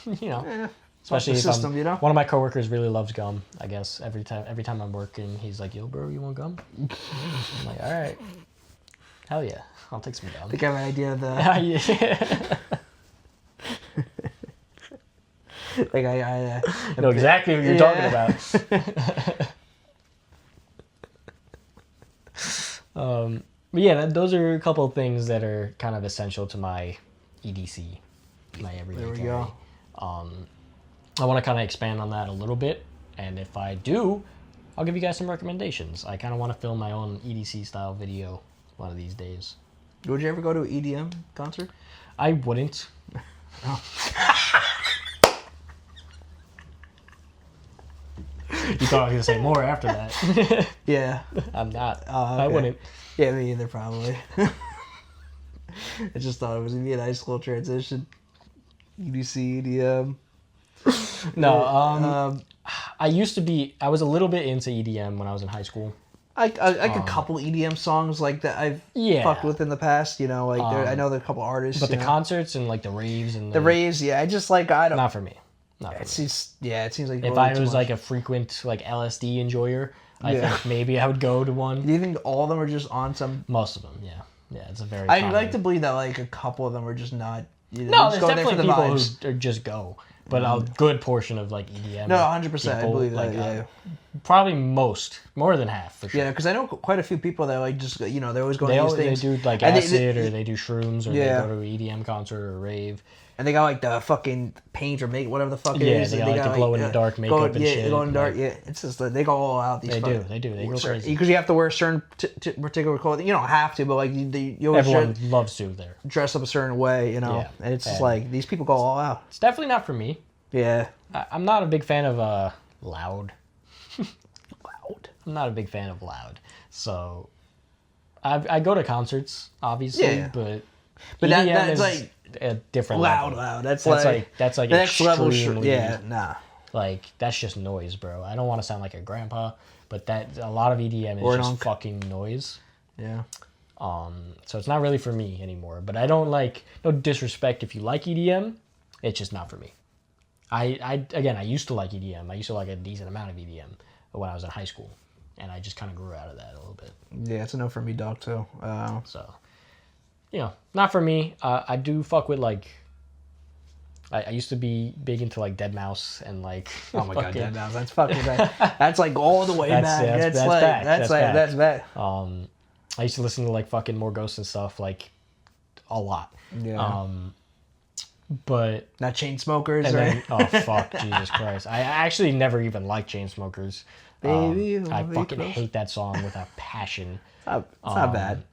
But, you know, Especially especially the if system, you know. one of my coworkers really loves gum. I guess every time I'm working, he's like, "Yo, bro, you want gum?" I'm like, "All right, hell yeah, I'll take some I gum." think I have an idea of the. Yeah. Like I know exactly what you're talking about. But yeah, those are a couple of things that are kind of essential to my EDC, my everyday There we carry. go. I want to kind of expand on that a little bit, and if I do, I'll give you guys some recommendations. I kind of want to film my own EDC style video one of these days. Would you ever go to an EDM concert? I wouldn't. You thought I was gonna say more after that. Yeah. I'm not. Oh, I okay. wouldn't. Yeah, me either, probably. I just thought it was gonna be a nice little transition. EDC, EDM. No. I was a little bit into EDM when I was in high school. Like a couple EDM songs like that I've Yeah. fucked with in the past. You know, like I know there are a couple artists. But the you know. concerts and like the raves and the raves, yeah, I just like I don't. not for me. Not for me. It's just it seems like If really I too was much. like a frequent like LSD enjoyer, I Yeah. think maybe I would go to one. Do you think all of them are just on some? Most of them, yeah. Yeah, it's a very I'd common- like to believe that like a couple of them are just not. You know, No, just there's go there for definitely the people vibes. who just go. But a good portion of like EDM. No, 100%. I people, believe that. like, Yeah. Probably more than half for sure. Yeah, because I know quite a few people that like just they're always going They to always, these things. they do like And acid or they do shrooms or Yeah. they go to an EDM concert or a rave. And they got like the fucking paint or make whatever the fuck it Yeah, is. they and got, like, the glow-in-the-dark makeup and yeah, shit, glow in the dark. like- Yeah, it's just like, they go all out. These They do. They go crazy. because you have to wear a certain particular clothing. You don't have to, but like you always Everyone loves to there. dress up a certain way, you know. Yeah. And it's just And- like these people go all out. It's definitely not for me. Yeah. I'm not a big fan of loud. Loud. I'm not a big fan of loud. So I go to concerts, obviously, Yeah. but But EDM that's is like a different loud. level. That's That's like the next level. extremely- Yeah. Nah. Like that's just noise, bro. I don't want to sound like a grandpa, but that a lot of EDM is Or an just unc. fucking noise. Yeah. So it's not really for me anymore. But I don't like no disrespect if you like EDM, it's just not for me. I used to like EDM. I used to like a decent amount of EDM when I was in high school, and I just kind of grew out of that a little bit. Yeah, it's a no for me, dog. Too. So, not for me. I do fuck with like. I used to be big into like Dead Mouse and like. Oh my god, fucking- Dead Mouse. That's fucking bad. That's like all the way That's- back. yeah, That's that's like back. that's That's like back. that's bad. I used to listen to like fucking more Ghosts and stuff like a lot. Yeah. But Not chain smokers, and right? then fuck Jesus Christ! I actually never even liked Chainsmokers. Baby, you I wanna be fucking close? hate that song with a passion. It's not bad.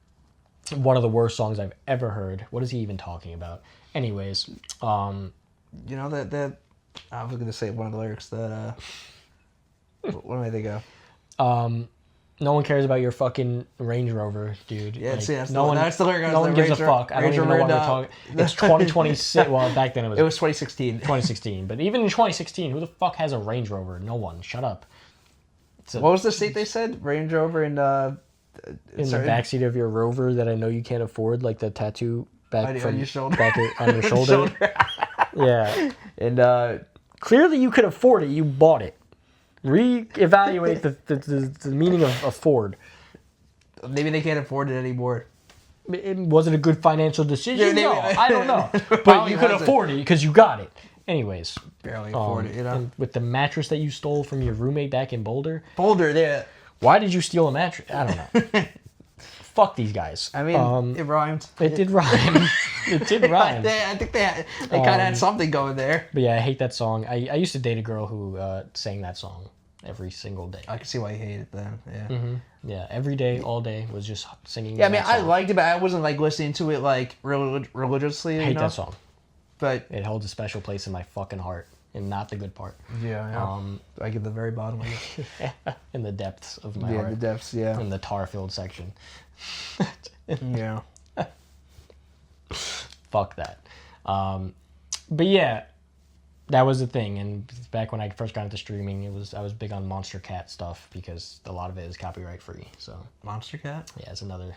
One of the worst songs I've ever heard. What is he even talking about? Anyways, You know that I was gonna say one of the lyrics that what am I thinking of? no one cares about your fucking Range Rover, dude. Yeah, Like, see, that's no the- one. that's the lyric. No one gives a fuck. I don't even know what we're talking. It's 2026. Well, back then it It was 2016. 2016. But even in 2016, who the fuck has a Range Rover? No one. Shut up. What was the state they said? Range Rover and In the backseat of your Rover that I know you can't afford, like the tattoo back On from your shoulder. back on your shoulder. Yeah. and Clearly, you could afford it. You bought it. Reevaluate the meaning of afford. maybe they can't afford it anymore. Was it a good financial decision? Yeah, No, I don't know. But Probably you could wasn't. afford it because you got it. Anyways, Barely afford it, you know. and with the mattress that you stole from your roommate back in Boulder, Boulder, yeah. Why did you steal a mattress? I don't know. Fuck these guys. I mean, it rhymed. It did rhyme. It did rhyme. I think they kind of had something going there. But yeah, I hate that song. I used to date a girl who sang that song every single day. I can see why you hate it then. Yeah. Mm-hmm. Yeah, every day, all day was just singing. Yeah, I mean, that I song. liked it, but I wasn't like listening to it like religiously. I hate that song. But It holds a special place in my fucking heart, and not the good part. yeah. I get the very bottom of it. In the depths of my Yeah, heart. the depths. Yeah. In the tar-filled section. Yeah. Fuck that. But yeah, that was the thing. And back when I first got into streaming, I was big on Monster Cat stuff because a lot of it is copyright free. So Monster Cat. yeah, it's another.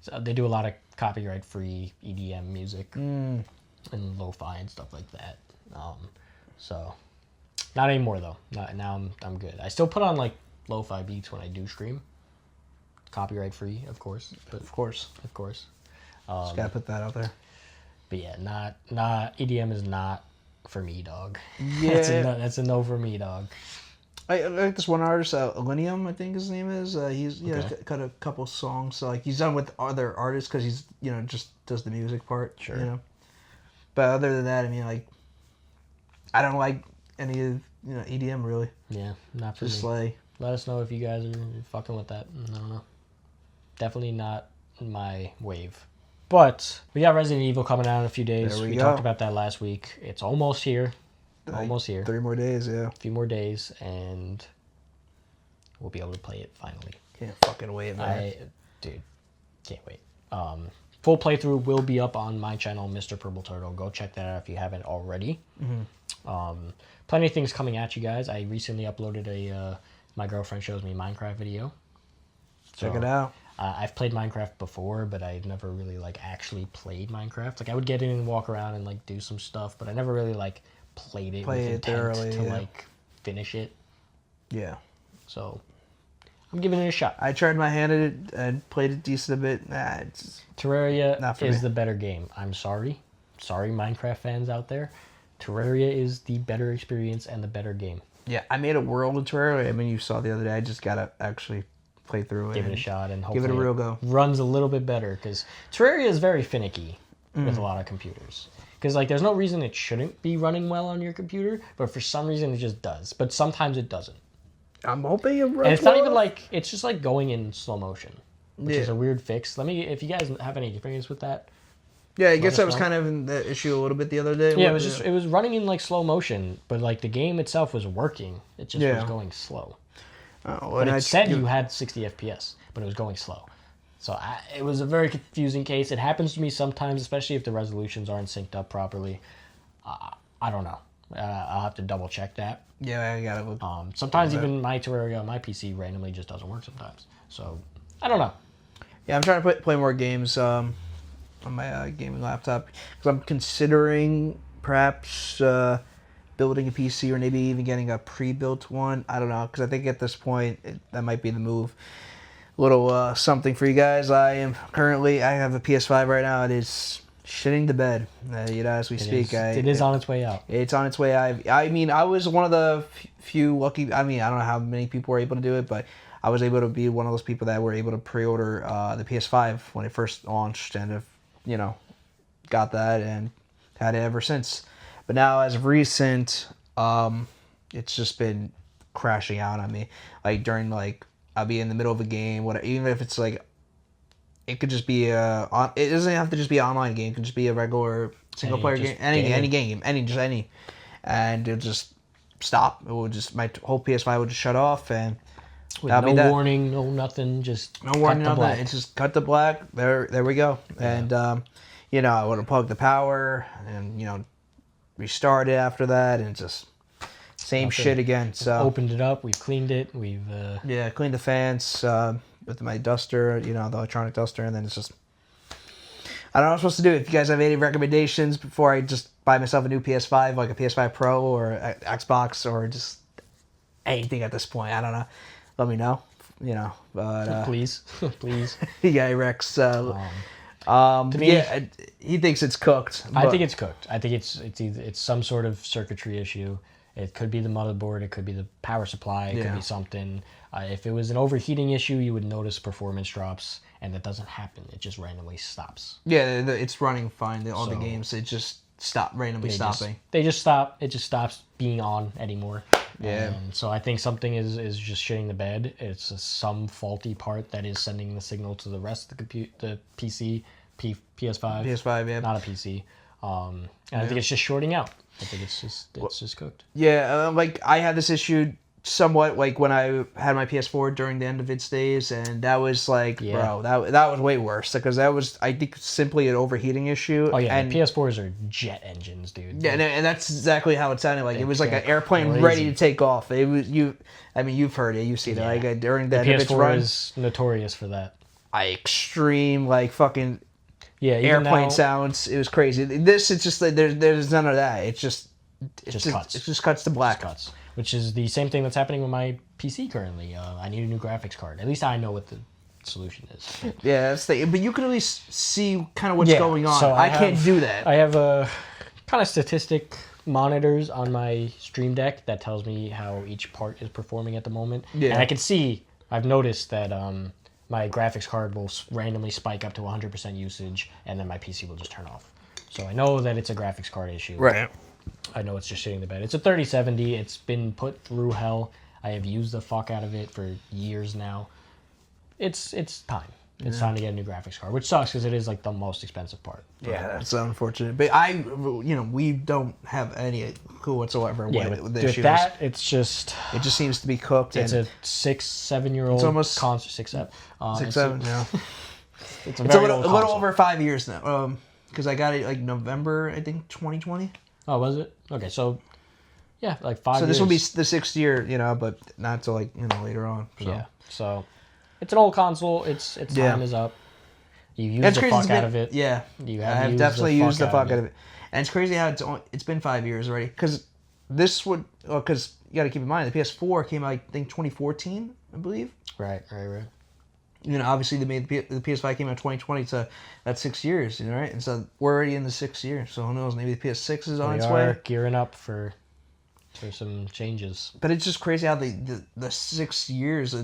So they do a lot of copyright free EDM music and lo-fi and stuff like that. So not anymore though. Not now. I'm good. I still put on like lo-fi beats when I do stream. Copyright free, of course. But Of course. of course. Just gotta put that out there. But yeah, not EDM is not for me, dog. Yeah. That's a no for me, dog. I like this one artist, Illenium, I think his name is. He's Okay. got a couple songs. So like he's done with other artists because he's just does the music part. Sure. But other than that, I mean, like, I don't like any of EDM really. Yeah, not for Just me. like Let us know if you guys are fucking with that. I don't know. Definitely not my wave. But we got Resident Evil coming out in a few days. There we We go. talked about that last week. It's almost here. Almost here. 3 more days. Yeah. A few more days, and we'll be able to play it finally. Can't fucking wait, man. Dude, can't wait. Full playthrough will be up on my channel, Mr. Purple Turtle. Go check that out if you haven't already. Plenty of things coming at you guys. I recently uploaded a My Girlfriend Shows Me Minecraft video. Check it out. I've played Minecraft before, but I've never really actually played Minecraft. Like I would get in and walk around and do some stuff, but I never really played it with intent thoroughly, to yeah. finish it. Yeah. So I'm giving it a shot. I tried my hand at it and played it decent a bit. It's Terraria Not for is me. the better game. I'm sorry. Sorry, Minecraft fans out there. Terraria is the better experience and the better game. yeah. I made a world of Terraria. I mean, you saw the other day. I just gotta actually play through it. Give it a and shot and hopefully Give it a real go. runs a little bit better because Terraria is very finicky with a lot of computers. Because there's no reason it shouldn't be running well on your computer, but for some reason it just does. But sometimes it doesn't. I'm hoping it runs. And it's not well. even it's just going in slow motion, which is Yeah. a weird fix. If you guys have any experience with that. Yeah, I guess us that was know. kind of in the issue a little bit the other day. Yeah, it was running in slow motion, but the game itself was working. It just was Yeah. going slow. Oh, But it said you had 60 FPS, but it was going slow. So it was a very confusing case. It happens to me sometimes, especially if the resolutions aren't synced up properly. I don't know. I'll have to double check that. Yeah, I gotta look. Sometimes even my Terraria on my PC randomly just doesn't work sometimes. So I don't know. Yeah, I'm trying to play more games on my gaming laptop because I'm considering perhaps building a PC or maybe even getting a pre-built one. I don't know because I think at this point that might be the move. A little something for you guys. I have a PS5 right now. It is shitting the bed. As we speak. It is on its way out. It's on its way. I mean, I was one of the few lucky. I mean, I don't know how many people were able to do it, but I was able to be one of those people that were able to pre-order the PS5 when it first launched, and have got that and had it ever since. But now, as of recent, it's just been crashing out on me. During I'll be in the middle of a game, even if it's it could just be it doesn't have to just be an online game. It can just be a regular single player game, any game, and it'll just stop. It will just my whole PS5 would just shut off, and With no warning, no nothing, just no warning, cut to black. It's just cut to black. There we go. Yeah. And I would unplug the power and restart it after that, and just same shit again. So opened it up, we've cleaned it, we've cleaned the fans with my duster, the electronic duster, and then it's just I don't know what I'm supposed to do. If you guys have any recommendations before I just buy myself a new PS5, like a PS5 Pro or Xbox or just anything at this point, I don't know. Let me know. But please, please. yeah, Rex. To me, he thinks it's cooked. I think it's cooked. I think it's some sort of circuitry issue. It could be the motherboard. It could be the power supply. It could Yeah. be something. If it was an overheating issue, you would notice performance drops, and that doesn't happen. It just randomly stops. Yeah, it's running fine. All the So- games, it just randomly stopping. They just stop. It just stops being on anymore. Yeah. And so I think something is just shitting the bed. It's some faulty part that is sending the signal to the rest of the PC, PS5. PS5, yeah. Not a PC. And I think it's just shorting out. I think it's just cooked. Yeah, like I had this issue somewhat like when I had my PS4 during the end of its days, and that was like, bro, that was way worse because that was, I think, simply an overheating issue. Oh yeah, and PS4s are jet engines, dude. yeah, and that's exactly how it sounded. Like it was like an airplane crazy. ready to take off. It was I mean, you've heard it, you've seen it. Like during the end of its PS4 run, is notorious for that. extreme like fucking Yeah, even airplane now, sounds. It was crazy. This, it's just like there's none of that. It just cuts. It just cuts to black. cuts, which is the same thing that's happening with my PC currently. I need a new graphics card. At least I know what the solution is. Yeah, that's the. But you can at least see kind of what's Yeah, going on. so I can't do that. I have a kind of statistic monitors on my Stream Deck that tells me how each part is performing at the moment. Yeah. And I can see, I've noticed that my graphics card will randomly spike up to 100% usage, and then my PC will just turn off. So I know that it's a graphics card issue. Right. I know it's just shitting the bed. It's a 3070. It's been put through hell. I have used the fuck out of it for years now. It's time. It's time to get a new graphics card, which sucks because it is like the most expensive part. Yeah, that's unfortunate. But we don't have any clue whatsoever Yeah, what the with issue that, it's just is. It just seems to be cooked. it's and a 6-7-year-old It's almost- console. 6-7. 6-7. Yeah. It's a It's a very little, old a little console. over 5 years now. Because I got it like November, I think, 2020. Oh, was it? Okay, so yeah, like 5 So years. this will be the 6th year, but not until like later on. So. Yeah. So it's an old console. Its Yeah. time is up. You use That's the crazy. fuck It's been- out of it. Yeah, You I have have used definitely the used the fuck fuck out of it. And it's crazy how it's been 5 years already. Because this would, because you got to keep in mind the PS4 came out I think 2014, I believe. Right. Obviously they made the PS5 came out 2020, so that's 6 years, right? And so we're already in the 6th year. So who knows? Maybe the PS6 is on We its are way. gearing up for some changes. But it's just crazy how the 6 years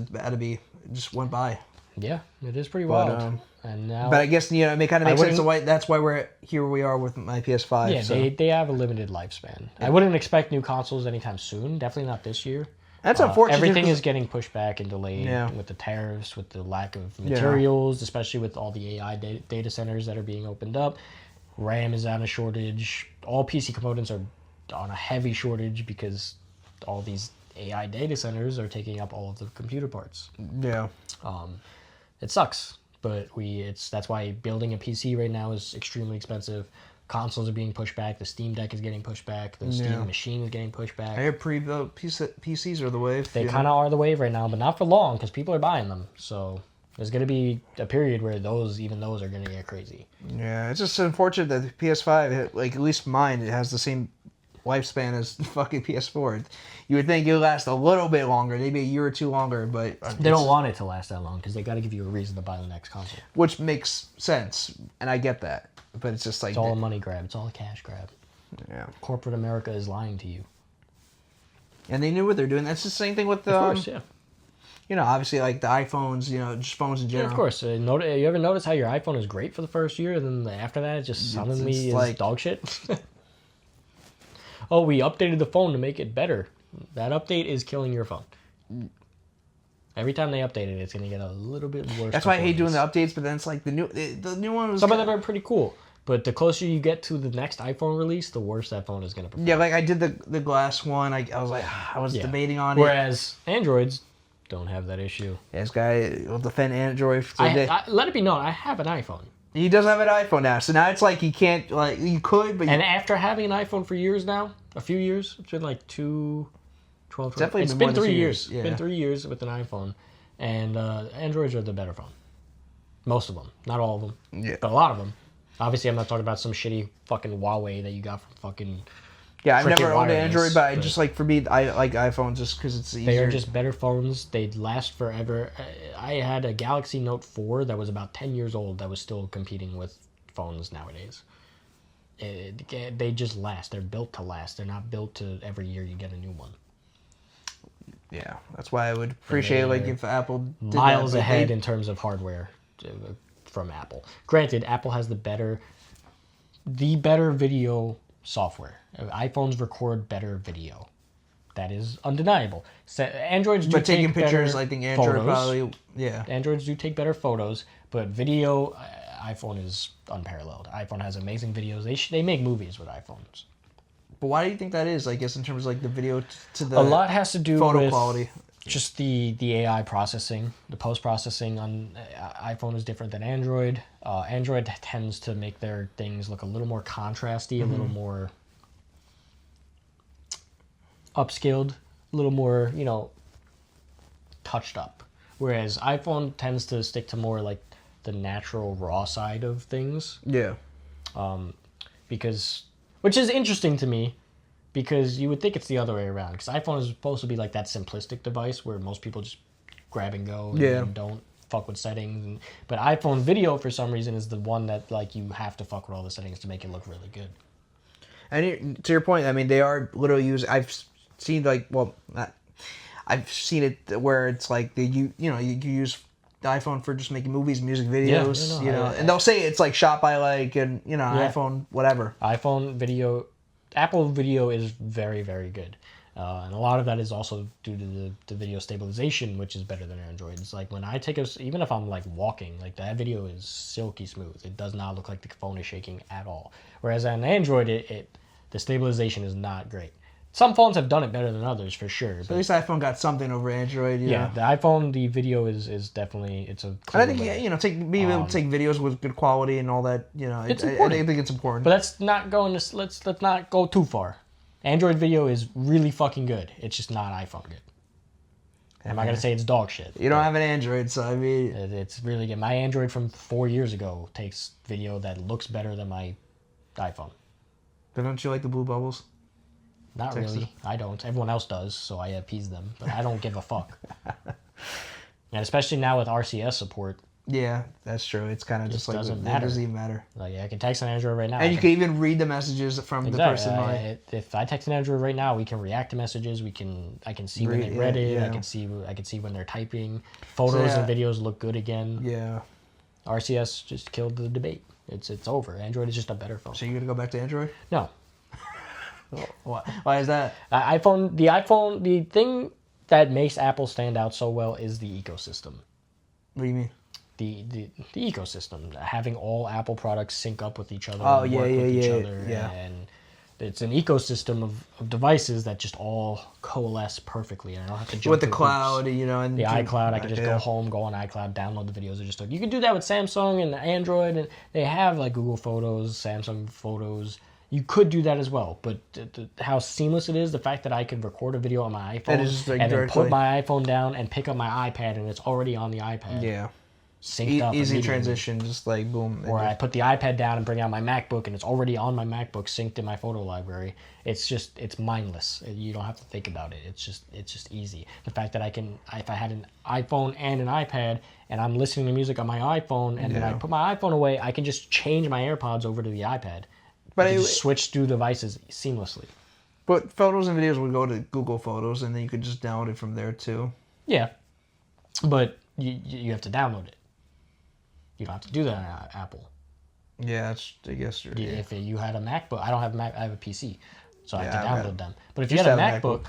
just went by. Yeah, it is pretty But, wild. And now, But I guess it kind of I makes sense. wouldn't- Why that's why we're here. We are with my PS5. yeah, so. they have a limited lifespan. I wouldn't expect new consoles anytime soon. Definitely not this year. That's unfortunate. Everything 'cause- is getting pushed back and delayed Yeah. with the tariffs, with the lack of materials, especially with all the AI data centers that are being opened up. RAM is on a shortage. All PC components are on a heavy shortage because all these AI data centers are taking up all of the computer parts. Yeah. It sucks, but that's why building a PC right now is extremely expensive. Consoles are being pushed back. The Steam Deck is getting pushed back. The Steam machine is getting pushed back. I hear pre-built PCs are the wave. They kind of are the wave right now, but not for long because people are buying them. So there's going to be a period where those are going to get crazy. Yeah, it's just unfortunate that the PS5, like at least mine, it has the same lifespan as the fucking PS4. You would think it would last a little bit longer, maybe a year or two longer, but They don't want it to last that long because they got to give you a reason to buy the next console. which makes sense, and I get that. But it's just like It's all a money grab. It's all a cash grab. yeah, Corporate America is lying to you. and they knew what they're doing. That's the same thing with the, Of course, yeah. obviously like the iPhones, just phones in Yeah, general. of course. You ever notice how your iPhone is great for the first year, and then after that, it just suddenly it's is like- dog shit? Oh, we updated the phone to make it better. That update is killing your phone. Every time they update it, it's going to get a little bit worse. That's why I hate doing the performance. updates. But then it's like the new one was Some of them are pretty cool, but the closer you get to the next iPhone release, the worse that phone is going to perform. yeah, like I did the glass one. I was like I was Yeah. debating on it. Whereas Androids don't have that issue. Yeah, this guy will defend Android. Let it be known, I have an iPhone. He does have an iPhone now, so now it's like he can't like you could, but And after having an iPhone for years now, a few years, it's been like 12. Definitely it's been been more than 3 2 years. years, It's been yeah. 3 years with an iPhone, and Androids are the better phone. Most of them, not all of them, Yeah. but a lot of them. Obviously, I'm not talking about some shitty fucking Huawei that you got from fucking. yeah, I've freaking never owned an wireless, Android, but I but- just like for me, I like iPhones just because it's easier. They are just better phones. They last forever. I had a Galaxy Note 4 that was about 10 years old that was still competing with phones nowadays. They just last. They're built to last. They're not built to every year you get a new one. Yeah, that's why I would appreciate like if Apple did miles that, ahead in terms of hardware from Apple. Granted, Apple has the better video software. iPhones record better video. That is undeniable. Androids do but taking take pictures, better I think Android photos. probably Androids do take better photos, but video, iPhone is unparalleled. iPhone has amazing videos. They make movies with iPhones. But why do you think that is? I guess in terms of like the video to the A lot has to do photo with quality. just the AI processing. The post-processing on iPhone is different than Android. Android tends to make their things look a little more contrasty, a little more upscaled, a little more, touched up. Whereas iPhone tends to stick to more like the natural raw side of things. Yeah. Which is interesting to me, because you would think it's the other way around. Because iPhone is supposed to be like that simplistic device where most people just grab and go and don't fuck with settings. But iPhone video, for some reason, is the one that like you have to fuck with all the settings to make it look really good. And to your point, I mean, they are literally I've seen I've seen it where it's like you use the iPhone for just making movies, music videos, and they'll say it's like shot by like iPhone whatever. iPhone video, Apple video is very, very good, and a lot of that is also due to the video stabilization, which is better than Android. It's like when I even if I'm like walking, like that video is silky smooth. It does not look like the phone is shaking at all. Whereas on Android, the stabilization is not great. Some phones have done it better than others, for sure. So at least iPhone got something over Android. Yeah, the iPhone, the video is definitely, it's a. And I think being able to take videos with good quality and all that. It's I think it's important. But let's not go too far. Android video is really fucking good. It's just not iPhone good. I'm not gonna say it's dog shit. You don't have an Android, so I mean, it's really good. My Android from 4 years ago takes video that looks better than my iPhone. But don't you like the blue bubbles? Not really. I don't. Everyone else does, so I appease them. But I don't give a fuck. And especially now with RCS support. Yeah, that's true. It's kind of just like doesn't it matter. doesn't even matter. Like I can text an Android right now. And you can even read the messages from the person. If I text an Android right now, we can react to messages. I can see when they read it. Yeah. I can see when they're typing. Photos and videos look good again. Yeah. RCS just killed the debate. It's over. Android is just a better phone. So you're gonna go back to Android? No. Why is that? The thing that makes Apple stand out so well is the ecosystem. What do you mean? The ecosystem, having all Apple products sync up with each other, and it's an ecosystem of devices that just all coalesce perfectly, and I don't have to jump with the through cloud, hoops. and the iCloud. I can just go home, go on iCloud, download the videos. You can do that with Samsung and Android, and they have like Google Photos, Samsung Photos. You could do that as well, but how seamless it is, the fact that I can record a video on my iPhone and then put my iPhone down and pick up my iPad and it's already on the iPad. Yeah. Synced up easy transition, just like boom. Or I put the iPad down and bring out my MacBook and it's already on my MacBook synced in my photo library. It's mindless. You don't have to think about it. It's just easy. The fact that if I had an iPhone and an iPad and I'm listening to music on my iPhone and then I put my iPhone away, I can just change my AirPods over to the iPad. But just switch through devices seamlessly. But photos and videos would go to Google Photos, and then you could just download it from there too. Yeah, but you have to download it. You don't have to do that on Apple. Yeah, I guess you're. Yeah. If you had a MacBook, I don't have a Mac. I have a PC, so I have to download them. But if you had a MacBook,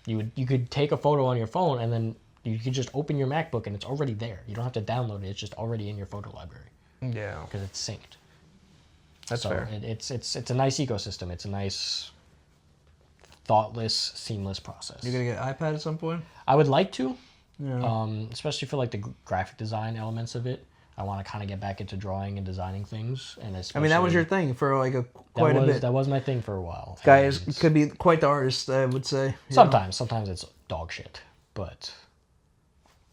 you could take a photo on your phone, and then you could just open your MacBook, and it's already there. You don't have to download it. It's just already in your photo library. Yeah, because it's synced. That's fair. It's a nice ecosystem. It's a nice, thoughtless, seamless process. You're gonna get an iPad at some point? I would like to, yeah. Especially for like the graphic design elements of it. I want to kind of get back into drawing and designing things, and I mean that was your thing for like quite a bit. That was my thing for a while. Guy could be quite the artist, I would say. Sometimes it's dog shit, but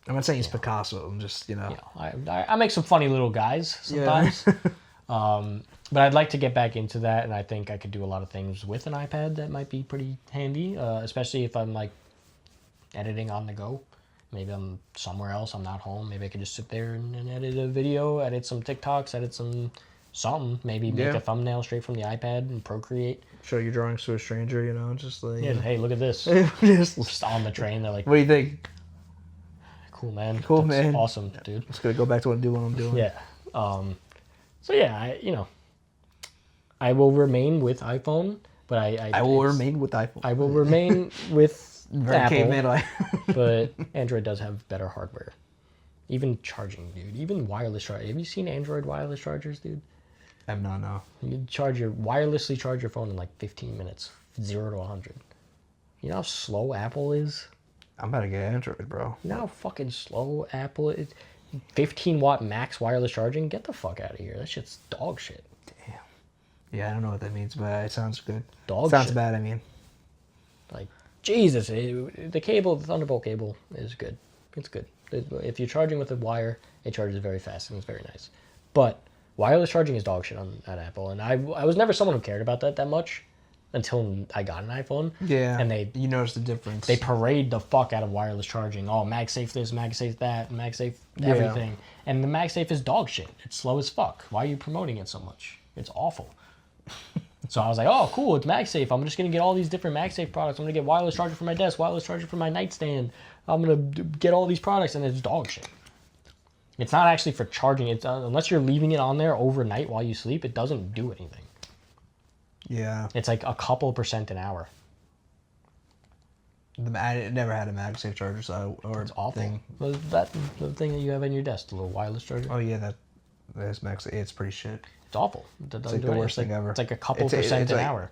I'm not saying he's Picasso. I'm just I make some funny little guys sometimes. But I'd like to get back into that, and I think I could do a lot of things with an iPad that might be pretty handy, especially if I'm like editing on the go. Maybe I'm somewhere else, I'm not home. Maybe I could just sit there and edit a video, edit some TikToks, edit some something. Maybe make Yeah. a thumbnail straight from the iPad and Procreate. Show your drawings to a stranger, you know, just like... Yeah, hey, look at this. Just, Just on the train, they're like, what do you think? cool, man. Cool, That's man. Awesome, dude. Just gonna go back to what I'm doing. Yeah. So yeah, I will remain with iPhone, but I will remain with iPhone. I will remain with Very Apple, caveman like. but Android does have better hardware. Even charging, dude. Even wireless charging. Have you seen Android wireless chargers, dude? I'm not, no. You wirelessly charge your phone in like 15 minutes, 0 to 100. You know how slow Apple is? I'm about to get Android, bro. You know how fucking slow Apple is? 15-watt max wireless charging? Get the fuck out of here. That shit's dog shit. Damn. Yeah, I don't know what that means, but it sounds good. Dog sounds shit. bad, I mean. Like, Jesus. The Thunderbolt cable is good. It's good. If you're charging with a wire, it charges very fast and it's very nice. But wireless charging is dog shit at Apple. And I was never someone who cared about that much until I got an iPhone. Yeah. And you notice the difference. they parade the fuck out of wireless charging. Oh, MagSafe this, MagSafe that, MagSafe everything. And the MagSafe is dog shit. It's slow as fuck. Why are you promoting it so much? It's awful. So I was like, oh, cool, it's MagSafe. I'm just going to get all these different MagSafe products. I'm going to get wireless charger for my desk, wireless charger for my nightstand. I'm going to get all these products, and it's dog shit. It's not actually for charging. It's unless you're leaving it on there overnight while you sleep, it doesn't do anything. Yeah. It's like a couple % an hour. I never had a MagSafe charger, so It's awful. thing. The thing that you have in your desk, the little wireless charger. Oh yeah, that's MagSafe. It's pretty shit. It's awful. It doesn't It's like do the anything. worst thing ever. It's like a couple It's % an like- hour.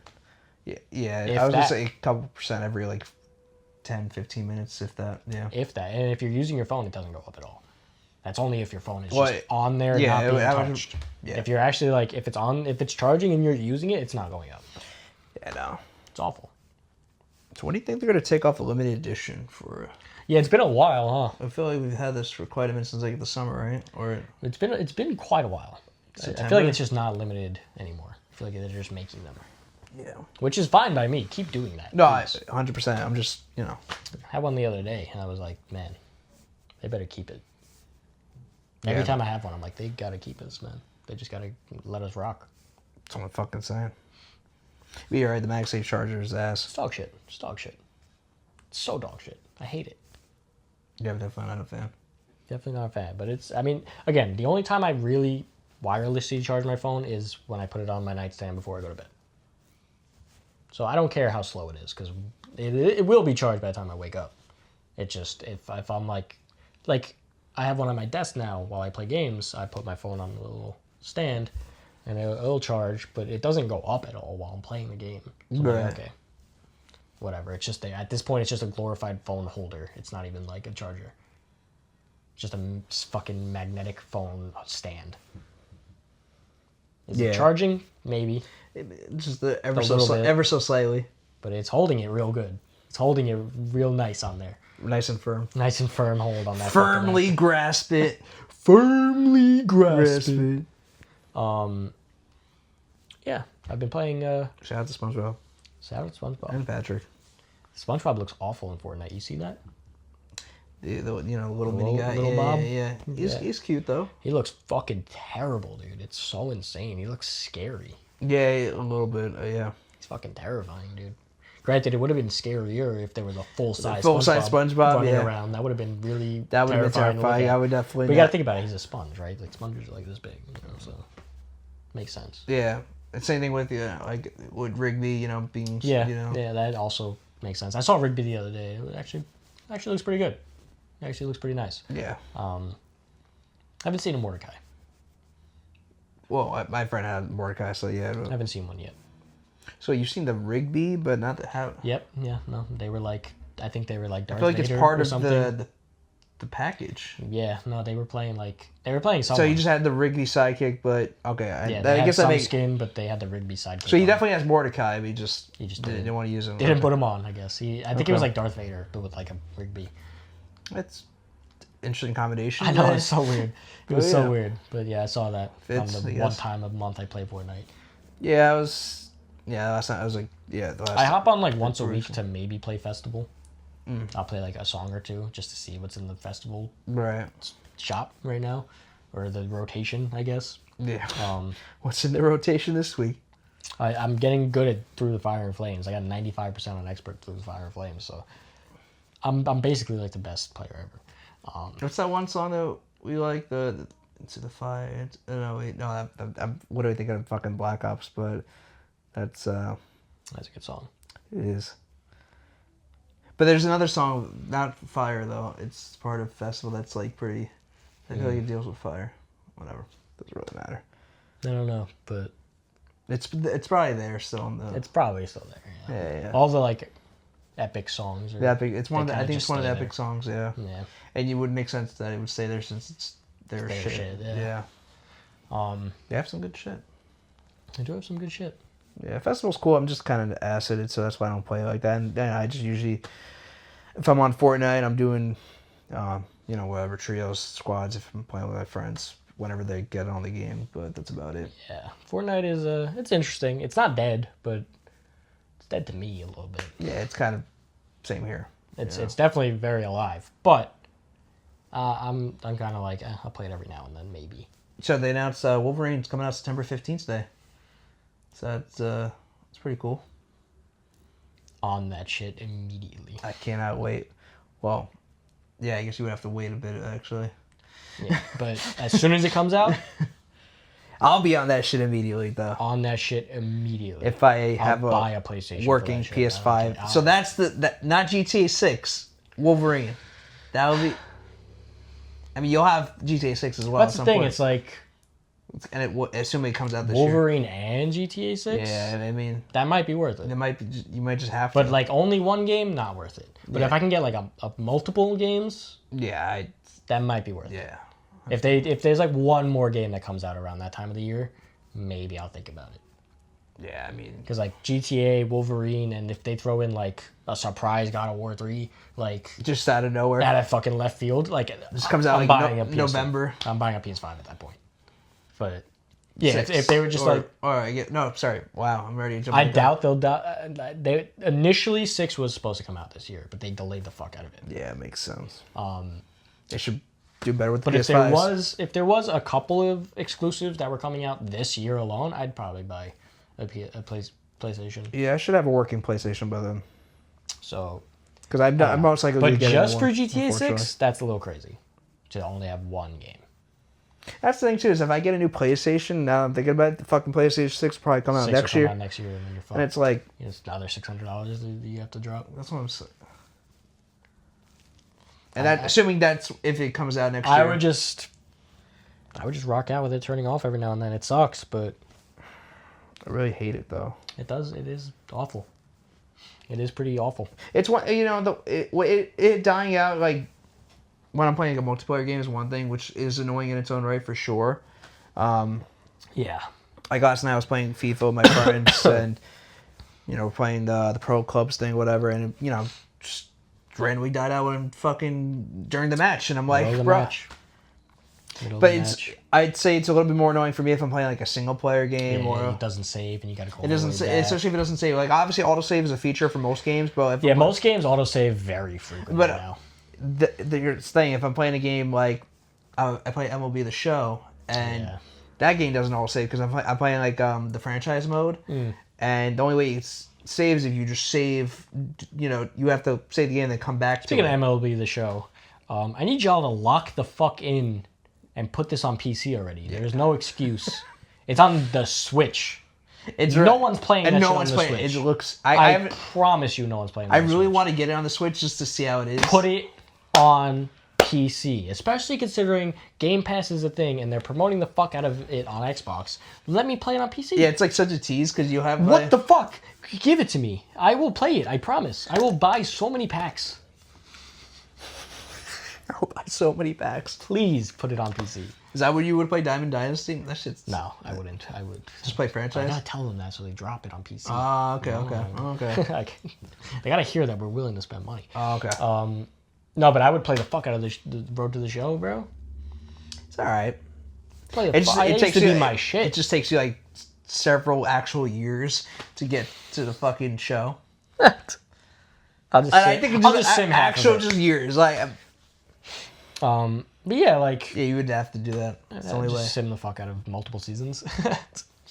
Yeah. If I was gonna that. say a couple % every like 10, 15 minutes, if that. Yeah. If that. And if you're using your phone, it doesn't go up at all. That's only if your phone is Well, just on there, yeah, not being I would- touched. yeah. If you're actually like, if it's charging and you're using it, it's not going up. Yeah, no. It's awful. So when do you think they're gonna take off the limited edition for? Yeah, it's been a while, huh? I feel like we've had this for quite a minute since like the summer, right? Or It's been quite a while. I feel September? like it's just not limited anymore. I feel like they're just making them, yeah. which is fine by me. Keep doing that. No, please. 100%. I'm just I had one the other day, and I was like, man, they better keep it. Every Yeah. time I have one, I'm like, they gotta keep us, man. They just gotta let us rock. That's what I'm fucking saying. But you're right, the MagSafe charger is ass. It's dog shit. It's dog shit. It's so dog shit. I hate it. Yeah, I'm definitely not a fan. Definitely not a fan. But it's, I mean, again, the only time I really wirelessly charge my phone is when I put it on my nightstand before I go to bed. So I don't care how slow it is, because it will be charged by the time I wake up. It just, if I'm like I have one on my desk now while I play games, I put my phone on the little stand, and it'll charge, but it doesn't go up at all while I'm playing the game. So I'm like, Right. okay. Whatever. It's just at this point, it's just a glorified phone holder. It's not even like a charger. It's just a fucking magnetic phone stand. Is Yeah. it charging? Maybe, It's just the A little bit. ever so slightly. but it's holding it real good. It's holding it real nice on there. Nice and firm. Nice and firm hold on that. Firmly grasp it. firmly Grasp it. Yeah, I've been playing Shout out to SpongeBob Savage SpongeBob. and Patrick. SpongeBob looks awful in Fortnite. You see that? The little mini Little- guy. little yeah, Bob? Yeah. Yeah. He's cute though. He looks fucking terrible, dude. It's so insane. He looks scary. Yeah, a little bit. Yeah. He's fucking terrifying, dude. Granted, it would have been scarier if there was a full-size SpongeBob, running yeah. around. That would have been really That would have been terrifying to look terrifying. at. I would definitely. But you gotta think about it. He's a sponge, right? Like sponges are like this big, so makes sense. Yeah. And same thing with like with Rigby, being Yeah, you know. yeah, that also makes sense. I saw Rigby the other day. It actually looks pretty good. It actually looks pretty nice. Yeah. I haven't seen a Mordecai. Well, my friend had Mordecai, so yeah. I haven't seen one yet. So you've seen the Rigby, but not the how. Yep. Yeah. No. They were like. I think they were like I Darth feel like it's Vader part or of something. the package. Yeah. No. They were playing someone. So you just had the Rigby sidekick, but okay. Yeah. I They had guess that some makes. skin, but they had the Rigby sidekick. So he on. definitely has Mordecai, but he just didn't. didn't want to use him. They didn't Okay. put him on. I guess I think he was like Darth Vader, but with like a Rigby. That's interesting combination. I know Yeah. it's so weird. It was Oh, so yeah. weird, but yeah, I saw that Fits, on I the one guess. time a month I play Fortnite. Yeah, I was. Yeah, last night I was like, yeah. The last I hop on like once a week version. to maybe play Festival. I'll play like a song or two just to see what's in the Festival Right. shop right now, or the rotation, I guess. Yeah. Um, What's in the rotation this week? I'm getting good at Through the Fire and Flames. I got 95% on expert Through the Fire and Flames, so I'm basically like the best player ever. What's that one song that we like? The Into the Fire. No, wait, no. I'm what do I think of fucking Black Ops? But that's That's a good song. it is. But there's another song, not Fire though. It's part of festival that's like pretty. I feel like it deals with fire. Whatever, doesn't really matter. I don't know, but It's probably there still in the. it's probably still there. Yeah. All the like epic songs. The epic. It's one of they the. I kinda think just it's one of the stay epic songs. Yeah. Yeah. And it would make sense that it would stay there since it's their shit. Yeah. They have some good shit. They do have some good shit. Yeah, festival's cool. I'm just kind of acided, so that's why I don't play like that. And then I just usually, if I'm on Fortnite, I'm doing, whatever trios, squads. If I'm playing with my friends, whenever they get on the game. But that's about it. Yeah, Fortnite is it's interesting. It's not dead, but it's dead to me a little bit. Yeah, it's kind of same here. It's definitely very alive, but I'm kind of like I'll play it every now and then maybe. So they announced Wolverine's coming out September 15th today. So it's pretty cool. On that shit immediately. I cannot wait. Well, yeah, I guess you would have to wait a bit actually. Yeah, but as soon as it comes out, I'll be on that shit immediately though. on that shit immediately. If I have I'll buy a PlayStation for working that shit. I don't PS5. care. So that's not GTA 6, Wolverine. That would be. I mean, you'll have GTA 6 as well. That's at the some thing. point. It's like And assuming it comes out this Wolverine and GTA 6. year. Yeah, I mean, That might be worth it it. might be. You might just have to. But like only one game, not worth it. But Yeah. if I can get like a multiple games, yeah, that might be worth it. yeah. If there's like one more game that comes out around that time of the year, maybe I'll think about it. Yeah, I mean, Because like GTA, Wolverine, and if they throw in like a surprise God of War 3, like just out of nowhere. out of fucking left field, like This comes out I'm like buying a PS5. November. I'm buying a PS5 at that point. But yeah, Six. if they were just no, sorry. Wow, I'm already jumping. I doubt they'll. They initially 6 was supposed to come out this year, but they delayed the fuck out of it. Yeah, it makes sense. They should do better with the But PS5s. if there was a couple of exclusives that were coming out this year alone, I'd probably buy a PlayStation. Yeah, I should have a working PlayStation by then. So, Because I'm most likely to but get just one, for GTA unfortunately. 6, that's a little crazy to only have one game. That's the thing too, is if I get a new PlayStation, now I'm thinking about it, the fucking PlayStation 6 will probably come out 6 next will year. come out next year, and then you're fucked. And it's like, It's another $600 that you have to drop. that's what I'm saying. And that, assuming that's if it comes out next year. I would just rock out with it turning off every now and then. It sucks, but I really hate it though. it does. It is awful. It is pretty awful. It's one, it dying out, like, when I'm playing a multiplayer game is one thing, which is annoying in its own right for sure. Yeah. Like last night I was playing FIFA with my friends and, playing the pro clubs thing, whatever, and, just randomly died out when fucking during the match, and I'm like, bro. But I'd say it's a little bit more annoying for me if I'm playing like a single player game or it doesn't save and you gotta go. it doesn't say, especially if it doesn't save. Like obviously autosave is a feature for most games, but if most games autosave very frequently now. the thing, if I'm playing a game like I play MLB The Show, and that game doesn't autosave because I'm playing like the franchise mode, and the only way it saves if you just save, you have to save the game and then come back. Speaking to of MLB The Show, I need y'all to lock the fuck in and put this on PC already. There's no excuse. It's on the Switch. No one's playing that and no shit one's on the playing Switch. it. It looks. I promise you, no one's playing. I really want to get it on the Switch just to see how it is. Put it on PC, especially considering Game Pass is a thing and they're promoting the fuck out of it on Xbox. Let me play it on PC. Yeah, it's like such a tease because you have. What the fuck? Give it to me. I will play it. I promise. I will buy so many packs. I'll buy so many packs. Please put it on PC. Is that what you would play Diamond Dynasty? That shit's. No, I wouldn't. I would just play I franchise. gotta tell them that so they drop it on PC. Ah, okay. They gotta hear that we're willing to spend money. Oh, okay. No, but I would play the fuck out of the Road to the Show, bro. It's all right. It takes to be my shit. It just takes you like several actual years to get to the fucking show. I'll just I think it's I'll just sim half actual of it. just years. Like, No, But yeah, like Yeah, you would have to do that. It's the only way. just sim the fuck out of multiple seasons.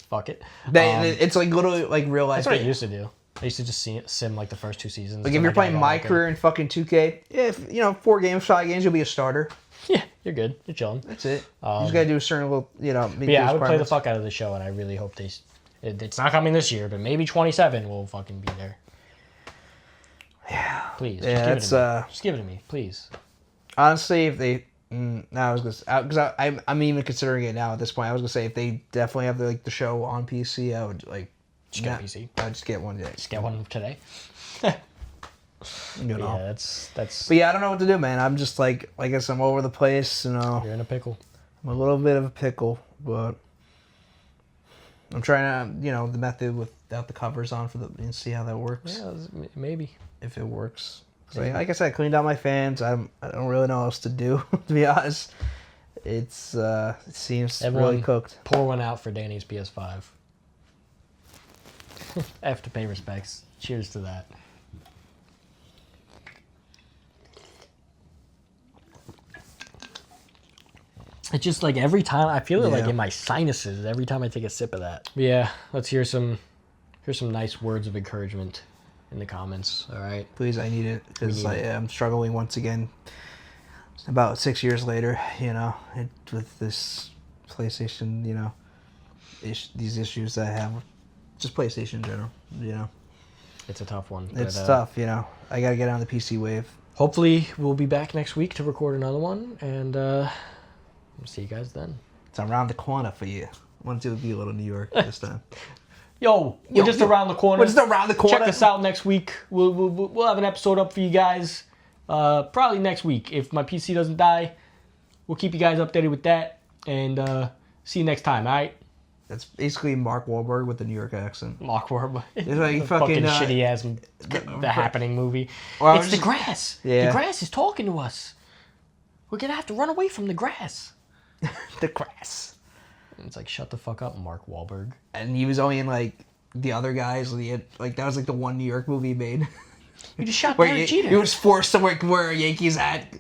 Fuck it. It's like literally like real life. That's what I used to do. I used to just sim like the first 2 seasons. Like if you're playing My Career in fucking 2K, if 4 games, 5 games, you'll be a starter. Yeah, you're good. You're chilling. That's it. You just gotta do a certain little, meet yeah, I would play the fuck out of the show, and I really hope it's not coming this year, but maybe 27 will fucking be there. Yeah. Please. Yeah, just give it to me, please. Honestly, if they, I was gonna, because I'm even considering it now at this point. I was gonna say if they definitely have the show on PC, I would like. Just get a PC. I'd just get one today. Just get one today. Yeah, that's. But yeah, I don't know what to do, man. I'm just like I guess I'm all over the place. You're in a pickle. I'm a little bit of a pickle, but I'm trying to, the method without the covers on and see how that works. Yeah, maybe if it works. Like I said, I cleaned out my fans. I don't really know what else to do, to be honest. It seems really cooked. Pour one out for Danny's PS5. I have to pay respects. Cheers to that. It's just like every time I feel it like in my sinuses every time I take a sip of that. Yeah, let's hear some nice words of encouragement in the comments. All right, please, I need it because I'm struggling once again. About 6 years later, with this PlayStation, these issues that I have, just PlayStation in general, It's a tough one. It's tough, I gotta get on the PC wave. Hopefully, we'll be back next week to record another one, and we'll see you guys then. It's around the corner for you. I want it to be a little New York this time. We're just around the corner. We're just around the corner. Check us out next week. We'll have an episode up for you guys. Probably next week. If my PC doesn't die, we'll keep you guys updated with that. And see you next time, all right? That's basically Mark Wahlberg with the New York accent. Mark Wahlberg. It's like fucking shitty-ass The Happening movie. Well, it's the grass. Yeah. The grass is talking to us. We're going to have to run away from the grass. The grass. It's like, shut the fuck up, Mark Wahlberg. And he was only in, the other guys. That was, the one New York movie he made. You just shot Derek Jeter. He was forced to work where Yankees at.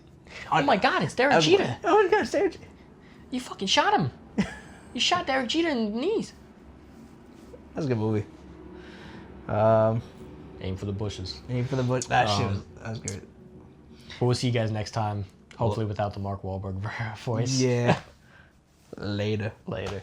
Oh, my God, it's Derek Jeter. Oh, my God, it's Derek Jeter. You fucking shot him. You shot Derek Jeter in the knees. That was a good movie. Aim for the bushes. Aim for the bush. That was great. But we'll see you guys next time. Hopefully without the Mark Wahlberg voice. Yeah. Later. Later.